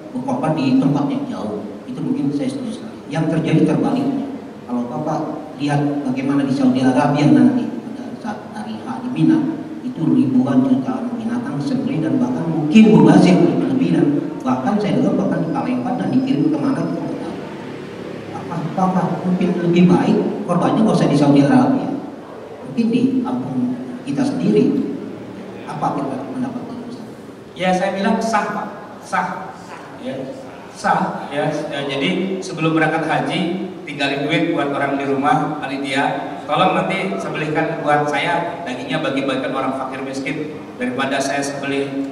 C: berkorban di tempat yang jauh. Itu mungkin saya setuju sekali. Yang terjadi terbaliknya, kalau Bapak lihat bagaimana di Saudi Arabia nanti pada saat hari H di Mina, itu ribuan jutaan binatang disembelih dan bahkan mungkin mubazir berlebihan. Bahkan saya dengar bahkan di Palembang dan dikirim kemana kita tidak tahu. Apakah mungkin lebih baik korbannya nggak usah di Saudi Arabia, mungkin di kampung kita sendiri? Apa kita mendapat Ustaz?
B: Ya saya bilang sah Pak, sah. Ya. sah ya. Jadi sebelum berangkat haji tinggalin duit buat orang di rumah panitia, tolong nanti sembelihkan buat saya dagingnya bagi-bagikan orang fakir miskin daripada saya sembelih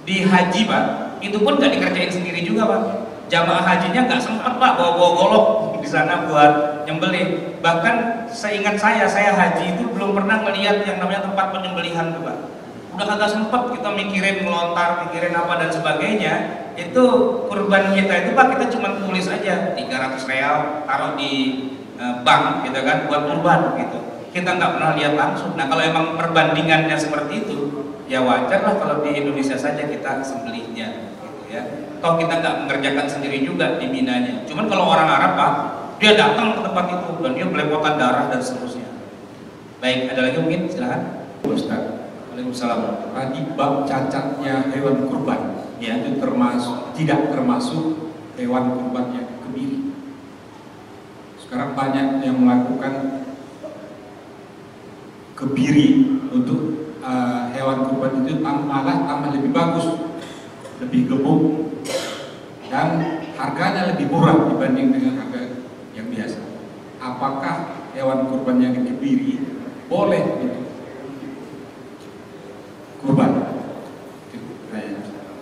B: di haji Pak. Itu pun nggak dikerjain sendiri juga Pak. Jamaah hajinya nggak sempat Pak bawa-bawa golok di sana buat nyembelih. Bahkan seingat saya haji itu belum pernah melihat yang namanya tempat penyembelihan tuh Pak. Udah kagak sempat kita mikirin melontar, mikirin apa dan sebagainya. Itu kurban kita itu Pak, kita cuma tulis aja 300 real taruh di bank gitu kan buat kurban gitu. Kita nggak pernah lihat langsung. Nah kalau emang perbandingannya seperti itu, ya wajar lah kalau di Indonesia saja kita sembelihnya gitu ya. Toh kita nggak mengerjakan sendiri juga di Minanya. Cuman kalau orang Arab Pak, dia datang ke tempat itu dan dia belepotan darah dan seterusnya. Baik, ada lagi mungkin silakan.
D: Ustaz.
B: Waalaikumsalam.
D: Tadi bab cacatnya hewan kurban, ya, itu tidak termasuk hewan kurban yang kebiri. Sekarang banyak yang melakukan kebiri untuk hewan kurban itu malah tambah lebih bagus, lebih gemuk, dan harganya lebih murah dibanding dengan harga yang biasa. Apakah hewan kurban yang dikebiri boleh gitu? Kurban.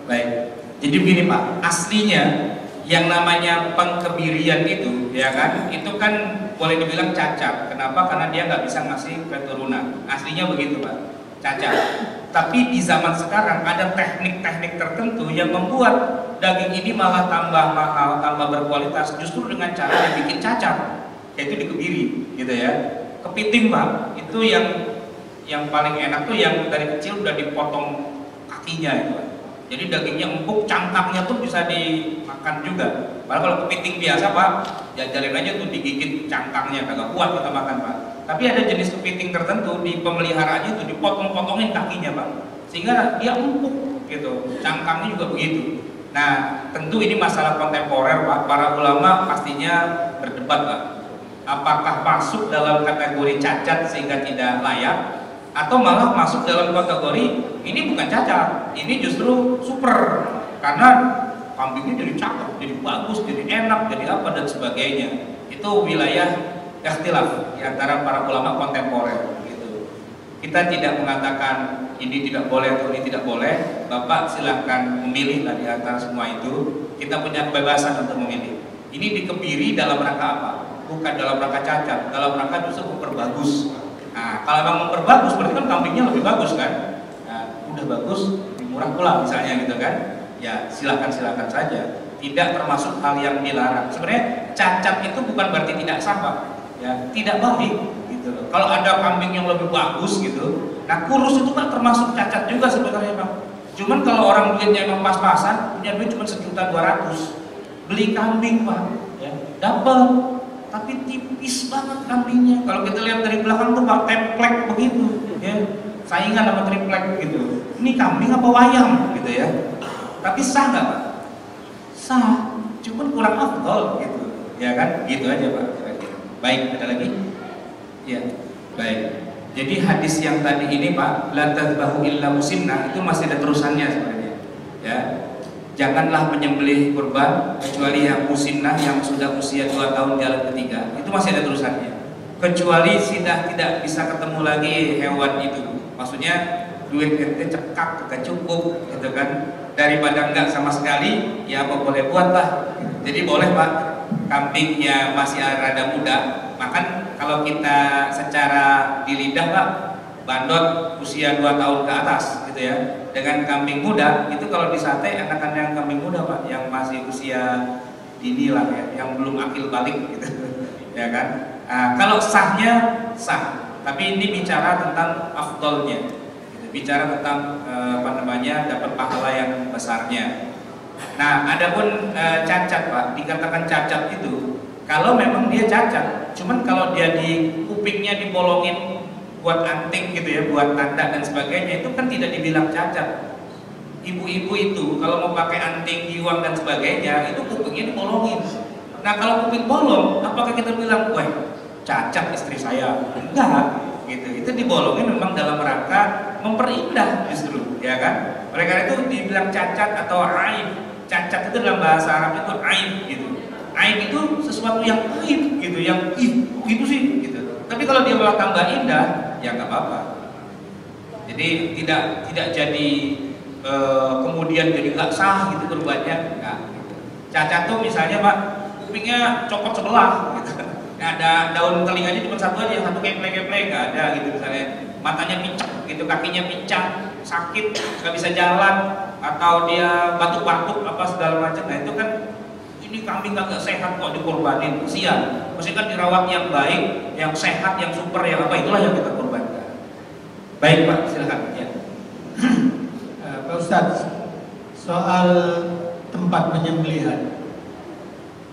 B: Baik. Jadi begini Pak, aslinya yang namanya pengkebirian itu, ya kan, itu kan boleh dibilang cacat. Kenapa? Karena dia nggak bisa ngasih keturunan. Aslinya begitu Pak, cacat. Tapi di zaman sekarang ada teknik-teknik tertentu yang membuat daging ini malah tambah mahal, tambah berkualitas, justru dengan cara yang bikin cacat, yaitu dikebiri, gitu ya. Kepiting Pak, itu yang paling enak tuh yang dari kecil udah dipotong kakinya itu. Jadi dagingnya empuk, cangkangnya tuh bisa dimakan juga. Padahal kalau kepiting biasa Pak, jajalin aja tuh digigit cangkangnya, kagak kuat kita makan Pak. Tapi ada jenis kepiting tertentu di pemeliharaannya tuh dipotong-potongin kakinya Pak, sehingga dia empuk gitu. Cangkangnya juga begitu. Nah tentu ini masalah kontemporer Pak. Para ulama pastinya berdebat Pak. Apakah masuk dalam kategori cacat sehingga tidak layak, atau malah masuk dalam kategori ini bukan cacat, ini justru super, karena kambingnya jadi cakep, jadi bagus, jadi enak, jadi apa dan sebagainya. Itu wilayah ikhtilaf di antara para ulama kontemporer gitu. Kita tidak mengatakan ini tidak boleh atau ini tidak boleh. Bapak silahkan memilih lah di antara semua itu. Kita punya kebebasan untuk memilih. Ini dikebiri dalam rangka apa? Bukan dalam rangka cacat, dalam rangka justru memperbagus. Nah, kalau memang memperbagus berarti kan kambingnya lebih bagus kan? Nah, udah bagus, lebih murah pula misalnya gitu kan? Ya silakan saja. Tidak termasuk hal yang dilarang. Sebenarnya cacat itu bukan berarti tidak sah Pak. Ya, tidak baik gitu loh. Kalau ada kambing yang lebih bagus gitu, nah kurus itu Pak termasuk cacat juga sebenarnya Pak. Cuman kalau orang duitnya emang pas-pasan, punya duit cuma 1.200.000, beli kambing Pak, ya dapat. Tapi tipis banget kambingnya. Kalau kita lihat dari belakang tuh Pak, templek begitu, ya saingan sama triplek gitu. Ini kambing apa wayang gitu ya. Tapi sah nggak Pak? Sah, cuman kurang afdol gitu, ya kan? Gitu aja Pak. Baik, ada lagi? Ya, baik. Jadi hadis yang tadi ini Pak, la tadbahu illa musinnah, itu masih ada terusannya sebenarnya. Ya. Janganlah menyembelih kurban kecuali yang musinnah, yang sudah usia 2 tahun jalan ketiga. Itu masih ada terusannya. Kecuali sudah tidak bisa ketemu lagi hewan itu. Maksudnya duit ente cekak, gak cukup gitu kan. Daripada enggak sama sekali, ya apa boleh buat lah. Jadi boleh Pak, kambingnya masih rada muda. Makan kalau kita secara di lidah Pak, bandot usia 2 tahun ke atas gitu ya. Dengan kambing muda itu kalau disate enakan yang kambing muda Pak, yang masih usia dini lah ya, yang belum akil balik gitu. Ya kan? Nah, kalau sahnya sah, tapi ini bicara tentang afdolnya, gitu. Bicara tentang dapat pahala yang besarnya. Nah, adapun cacat Pak, dikatakan cacat itu kalau memang dia cacat, cuman kalau dia di kupingnya dibolongin buat anting gitu ya, buat tanda dan sebagainya, itu kan tidak dibilang cacat. Ibu-ibu itu kalau mau pakai anting, giwang dan sebagainya, itu kupingnya dibolongin. Nah kalau kuping bolong, apakah kita bilang, wah cacat istri saya? Enggak, gitu. Itu dibolongin memang dalam rangka memperindah justru, ya kan? Oleh karena itu dibilang cacat atau aib cacat itu dalam bahasa Arab itu aib gitu. Aib itu sesuatu yang aib gitu, yang gitu sih gitu. Tapi kalau dia malah tambah indah, ya nggak apa-apa. Jadi tidak jadi kemudian jadi nggak sah gitu kurbannya, nggak. Gitu. Cacat tuh misalnya Pak, kupingnya copot sebelah, gitu. Nggak ada daun telinganya cuma satu aja, yang satu keple-keple nggak ada gitu misalnya. Matanya pincang gitu, kakinya pincang, sakit, nggak bisa jalan, atau dia batuk-batuk apa segala macam. Nah itu kan ini kambing nggak sehat kok dikorbanin, kesian. Mesti kan dirawat yang baik, yang sehat, yang super, yang apa, itulah yang kita korbankan. Baik Pak, silakan. Ya.
E: Pak Ustadz, soal tempat penyembelihan,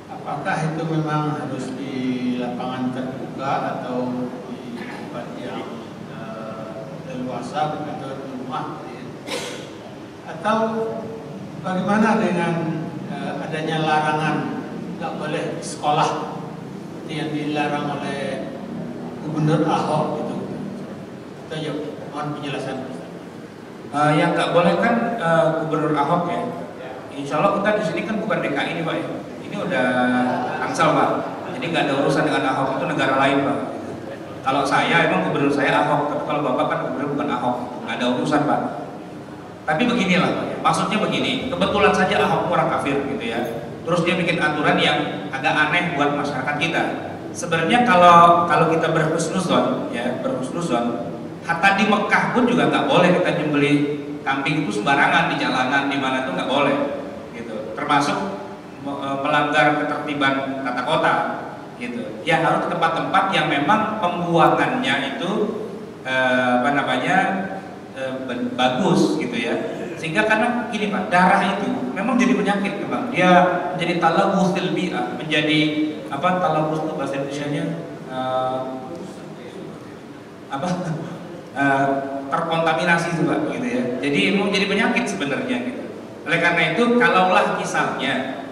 E: apakah itu memang harus di lapangan terbuka atau di tempat yang leluasa atau di rumah? Atau bagaimana dengan adanya larangan nggak boleh di sekolah yang dilarang oleh Gubernur Ahok gitu? Itu aja, mohon penjelasan.
B: Yang nggak boleh kan Gubernur Ahok ya. Insya Allah kita di sini kan bukan DKI ini Pak ya. Ini udah Tangsel Pak. Jadi nggak ada urusan dengan Ahok, itu negara lain Pak. Kalau saya emang gubernur saya Ahok, tapi kalau Bapak kan gubernur bukan Ahok, nggak ada urusan Pak. Tapi beginilah Pak ya. Maksudnya begini, kebetulan saja Ahok orang kafir gitu ya. Terus dia bikin aturan yang agak aneh buat masyarakat kita. Sebenarnya kalau kita berhusnuzon ya, berhusnuzon, hatta di Mekah pun juga nggak boleh kita nyembeli kambing itu sembarangan di jalanan di mana itu nggak boleh, gitu. Termasuk melanggar ketertiban tata kota, gitu. Ya harus ke tempat-tempat yang memang pembuangannya itu bagus, gitu ya. Sehingga karena gini Pak, darah itu memang jadi penyakit, Pak. Dia menjadi talabus bi'ah, menjadi apa talabus itu bahasa Indonesianya terkontaminasi itu Pak, gitu ya. Jadi memang jadi penyakit sebenarnya gitu. Oleh karena itu kalaulah misalnya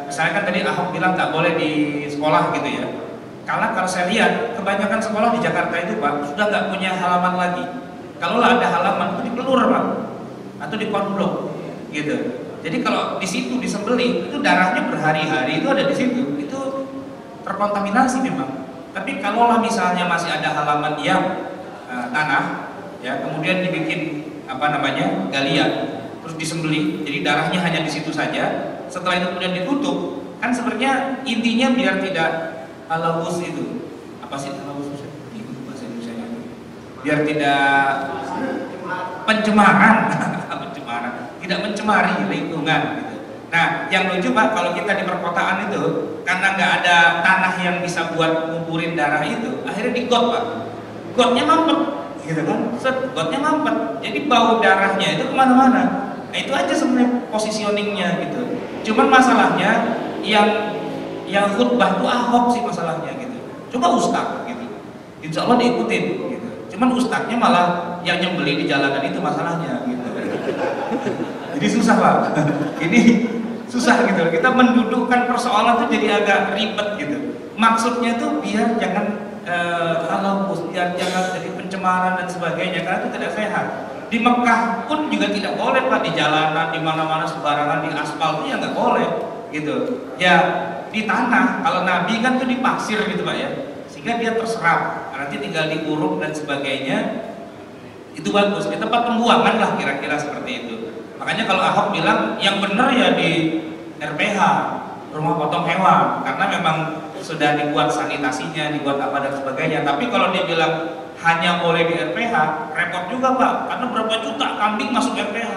B: misalnya kan tadi Ahok bilang nggak boleh di sekolah gitu ya. Kalau saya lihat kebanyakan sekolah di Jakarta itu Pak sudah nggak punya halaman lagi. Kalaulah ada halaman itu dipelur Pak atau dikonblok gitu. Jadi kalau di situ disembelih itu darahnya berhari-hari itu ada di situ, itu terkontaminasi memang. Tapi kalaulah misalnya masih ada halaman yang tanah, ya kemudian dibikin galian, terus disembelih, jadi darahnya hanya di situ saja. Setelah itu kemudian ditutup, kan sebenarnya intinya biar tidak talawus itu, apa sih talawus itu bahasa Indonesia-nya? Biar tidak pencemaran, tidak mencemari lingkungan. Gitu. Nah, yang lucu Pak, kalau kita di perkotaan itu, karena nggak ada tanah yang bisa buat nguburin darah itu, akhirnya digot Pak. Gotnya mampet, gitu kan? Gotnya mampet, jadi bau darahnya itu kemana-mana. Nah itu aja sebenarnya positioningnya gitu. Cuman masalahnya yang khutbah itu Ahok sih masalahnya gitu. Coba ustaz gitu, insya Allah diikutin gitu. Cuman ustaznya malah yang nyembeli di jalanan itu masalahnya gitu. Jadi susah Pak. Ini susah gitu. Kita mendudukkan persoalan itu jadi agak ribet gitu. Maksudnya tuh biar jangan talabus, biar jangan jadi pencemaran dan sebagainya, karena itu tidak sehat. Di Mekah pun juga tidak boleh Pak, di jalanan, di mana-mana sembarangan, di aspal itu ya nggak boleh gitu. Ya di tanah, kalau Nabi kan tuh di pasir gitu Pak ya, sehingga dia terserap, nanti tinggal diuruk dan sebagainya. Itu bagus, di tempat pembuangan lah kira-kira seperti itu. Makanya kalau Ahok bilang yang benar ya di RPH, rumah potong hewan, karena memang sudah dibuat sanitasinya, dibuat apa dan sebagainya. Tapi kalau dia bilang hanya boleh di RPH, repot juga Pak, karena berapa juta kambing masuk RPH.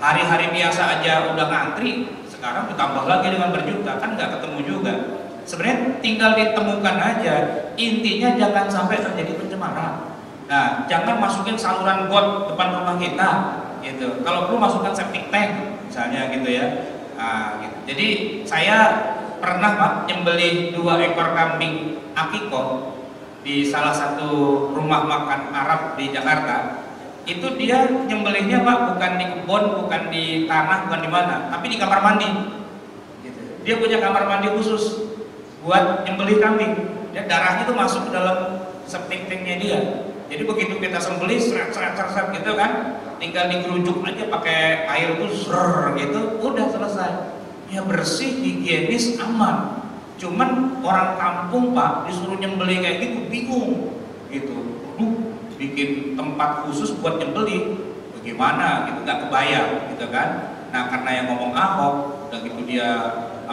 B: Hari-hari biasa aja udah ngantri, sekarang ditambah lagi dengan berjuta, kan nggak ketemu juga. Sebenarnya tinggal ditemukan aja, intinya jangan sampai terjadi pencemaran. Nah, jangan masukin saluran got depan rumah kita, gitu. Kalau perlu masukkan septic tank, misalnya gitu ya. Nah, gitu. Jadi saya pernah Pak nyembelih 2 ekor kambing akikoh di salah satu rumah makan Arab di Jakarta. Itu dia nyembelihnya Pak bukan di kebun, bukan di tanah, bukan di mana, tapi di kamar mandi. Gitu. Dia punya kamar mandi khusus buat nyembelih kambing. Dan darahnya itu masuk ke dalam septic tanknya dia. Jadi begitu kita sembelih seret gitu kan, tinggal digerujuk aja pakai air tuh ser gitu, udah selesai. Ya bersih, higienis, aman. Cuman orang kampung Pak disuruh nyembeli kayak gitu bingung gitu. Bikin tempat khusus buat nyembeli, bagaimana gitu, nggak kebayang gitu kan. Nah karena yang ngomong Ahok, udah gitu dia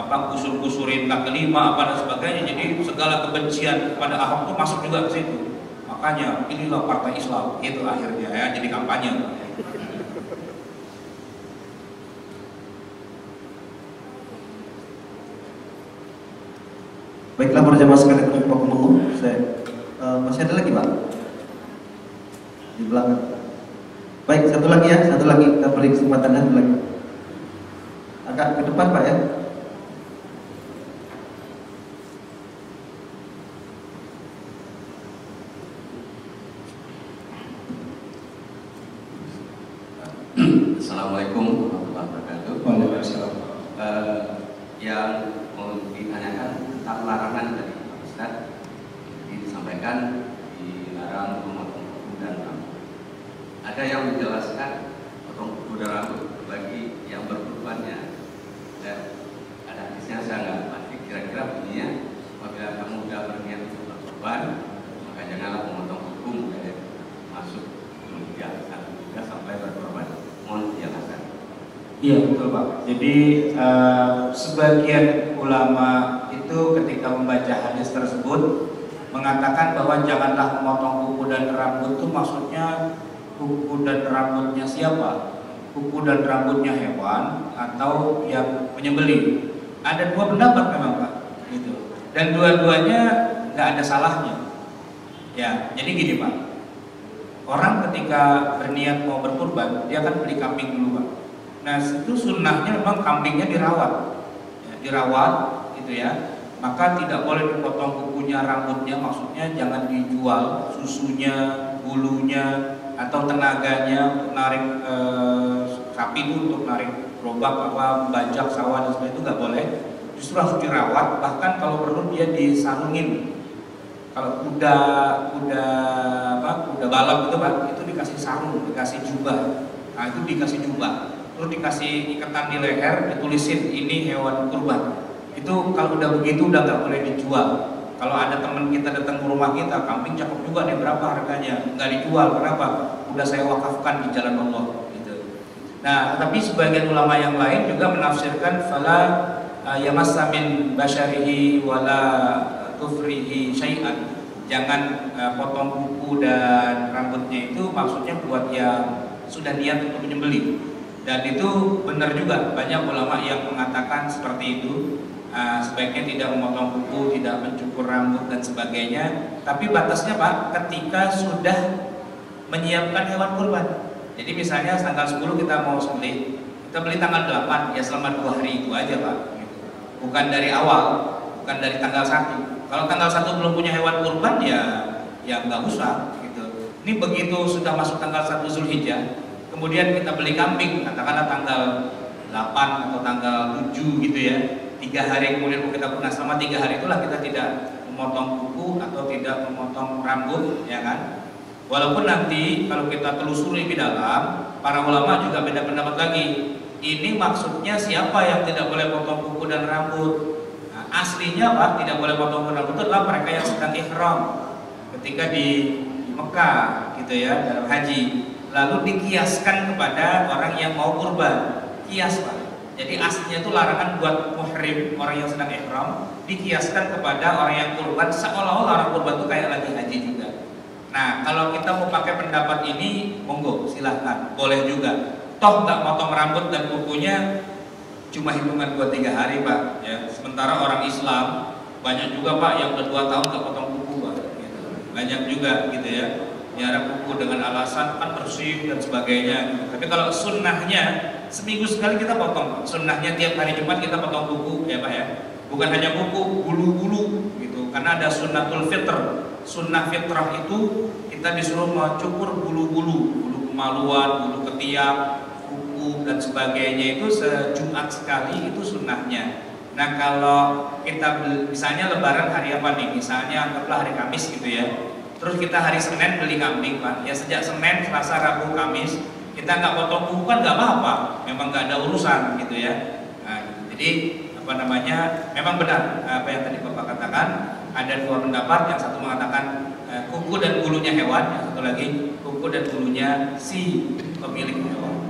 B: kusur-kusurin kaki lima apa dan sebagainya, jadi segala kebencian pada Ahok tuh masuk juga ke situ. Makanya inilah partai Islam itu akhirnya ya jadi kampanye.
F: Baiklah para jamaah sekalian rahimakumullah, masih ada lagi Pak di belakang. Baik, satu lagi kita beri kesempatan satu lagi. Agak ke depan Pak ya.
G: Assalamualaikum warahmatullahi wabarakatuh.
A: Waalaikumsalam.
G: Yang mau ditanyakan tentang larangan tadi Pak Ustaz, jadi disampaikan dilarang memotong kuku dan rambut. Ada yang menjelaskan potong kuku dan rambut bagi yang berkurbannya. Dan ada hadisnya saya nggak pasti, kira-kira bunyinya apabila kamu sudah berniat untuk berkurban, maka janganlah memotong kuku mulai masuk hingga sampai berkorban. Mohon dijelaskan.
B: Iya betul Pak. Jadi sebagian ulama itu ketika membaca hadis tersebut mengatakan bahwa janganlah memotong kuku dan rambut itu maksudnya kuku dan rambutnya siapa? Kuku dan rambutnya hewan atau yang menyembelih. Ada dua pendapat memang Pak. Gitu. Dan dua-duanya nggak ada salahnya. Ya, jadi gini Pak. Orang ketika berniat mau berkurban, dia akan beli kambing dulu Pak. Nah itu sunnahnya memang kambingnya dirawat, ya, dirawat gitu ya. Maka tidak boleh dipotong kukunya, rambutnya, maksudnya jangan dijual susunya, bulunya, atau tenaganya untuk narik sapi itu, untuk narik gerobak apa, membajak sawah dan sebagainya, itu nggak boleh. Justru harus dirawat, bahkan kalau perlu dia disarungin. Kalau kuda balap itu Pak, itu dikasih sarung, dikasih jubah. Nah itu dikasih jubah, terus dikasih ikatan di leher, ditulisin ini hewan kurban. Itu kalau udah begitu udah nggak boleh dijual. Kalau ada teman kita datang ke rumah kita, kambing cakep juga nih, berapa harganya? Nggak dijual, kenapa? Udah saya wakafkan di jalan Allah. Gitu. Nah, tapi sebagian ulama yang lain juga menafsirkan fala yamassa min basyarihi wala tufrihi syai'an. Jangan potong kuku dan rambutnya itu maksudnya buat yang sudah niat untuk menyembelih. Dan itu benar juga, banyak ulama yang mengatakan seperti itu. Sebaiknya tidak memotong kuku, tidak mencukur rambut dan sebagainya. Tapi batasnya Pak, ketika sudah menyiapkan hewan kurban. Jadi misalnya tanggal 10 kita mau sembelih, kita beli tanggal 8, ya selama 2 hari itu aja Pak. Bukan dari awal, bukan dari tanggal 1. Kalau tanggal 1 belum punya hewan kurban ya nggak usah gitu. Ini begitu sudah masuk tanggal 1 Zulhijjah, kemudian kita beli kambing, katakanlah tanggal 8 atau tanggal 7 gitu ya. 3 hari kemudian kita pernah, selama 3 hari itulah kita tidak memotong kuku atau tidak memotong rambut, ya kan? Walaupun nanti kalau kita telusuri lebih dalam, para ulama juga beda pendapat lagi. Ini maksudnya siapa yang tidak boleh potong kuku dan rambut? Aslinya Pak, tidak boleh potong rambut itu adalah mereka yang sedang ihram ketika di Mekah gitu ya, dalam haji. Lalu dikiaskan kepada orang yang mau kurban, kias Pak. Jadi aslinya itu larangan buat muhrim, orang yang sedang ihram, dikiaskan kepada orang yang kurban, seolah-olah orang kurban itu kayak lagi haji juga. Nah kalau kita mau pakai pendapat ini, monggo silahkan, boleh juga. Toh nggak potong rambut dan kukunya cuma hitungan 2-3 hari Pak ya. Sementara orang Islam banyak juga Pak yang udah 2 tahun nggak potong kuku Pak gitu. Banyak juga gitu ya, nyara kuku dengan alasan kan bersih dan sebagainya gitu. Tapi kalau sunnahnya seminggu sekali kita potong Pak. Sunnahnya tiap hari Jumat kita potong kuku ya Pak ya. Bukan hanya kuku, bulu-bulu gitu. Karena ada sunnatul fitr. Sunnah fitrah itu kita disuruh mencukur bulu-bulu, bulu kemaluan, bulu ketiak, dan sebagainya, itu sejumat sekali, itu sunnahnya. Nah kalau kita misalnya lebaran hari apa nih, misalnya anggaplah hari Kamis gitu ya, terus kita hari Senin beli kambing Pak ya, sejak Senin, Selasa, Rabu, Kamis Kita nggak potong kuku kan nggak apa-apa, memang nggak ada urusan gitu ya. Nah, jadi apa namanya, memang benar apa yang tadi Bapak katakan, ada dua pendapat. Yang satu mengatakan kuku dan bulunya hewan, yang satu lagi kuku dan bulunya si pemilik hewan.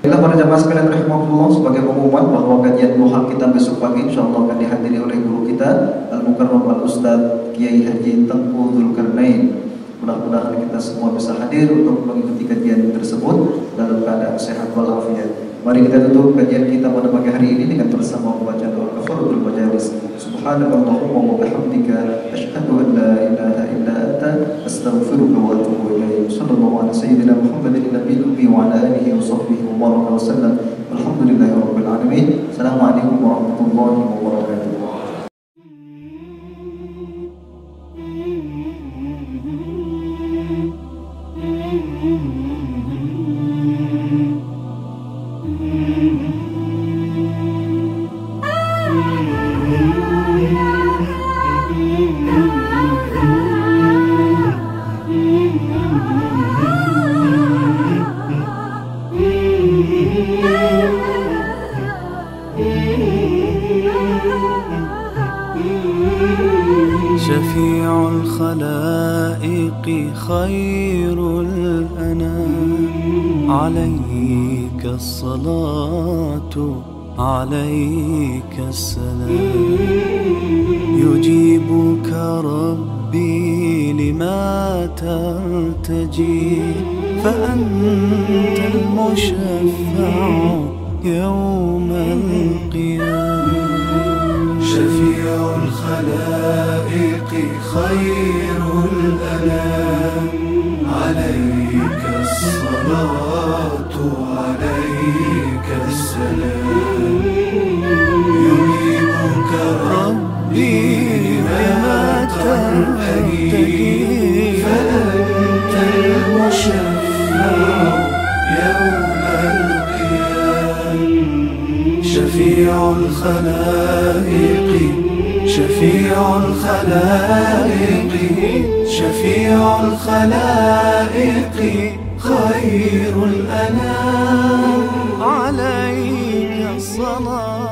F: Baiklah para jamaah sekalian rahimakumullah, sebagai pengumuman bahwa kajian duha kita besok pagi insyaallah akan dihadiri oleh guru kita Al-Mukarram Al-Ustaz Kiai Haji Tengku Dzulkarnain. Mudah-mudahan kita semua bisa hadir untuk mengikuti kajian tersebut dalam keadaan sehat walafiat. Mari kita tutup kajian kita pada pagi hari ini dengan bersama membaca doa kafaratul majalis. Subhanakallahumma wa bihamdika asyhadu an la ilaha illa anta astaghfiruka wa atubu ilaik. Sallallahu ala sayyidina Muhammadin nabiyil ummi wa ala alihi wa sahbihi wa baraka wa sallam. Alhamdulillahirabbil alamin. Assalamualaikum warahmatullahi wabarakatuh.
H: شفيع الخلائق خير الأنام عليك الصلاة عليك السلام يجيبك ربي لما ترتجي فأنت المشفع يوم القيامة شفيع الخلائق خير الأنام عليك الصلاة عليك السلام يجيبك ربي بما ترتجي فأنت المشفع يوم القيامة شفيع الخلائق شفيع الخلائق شفيع الخلائق خير الأنام عليك الصلاة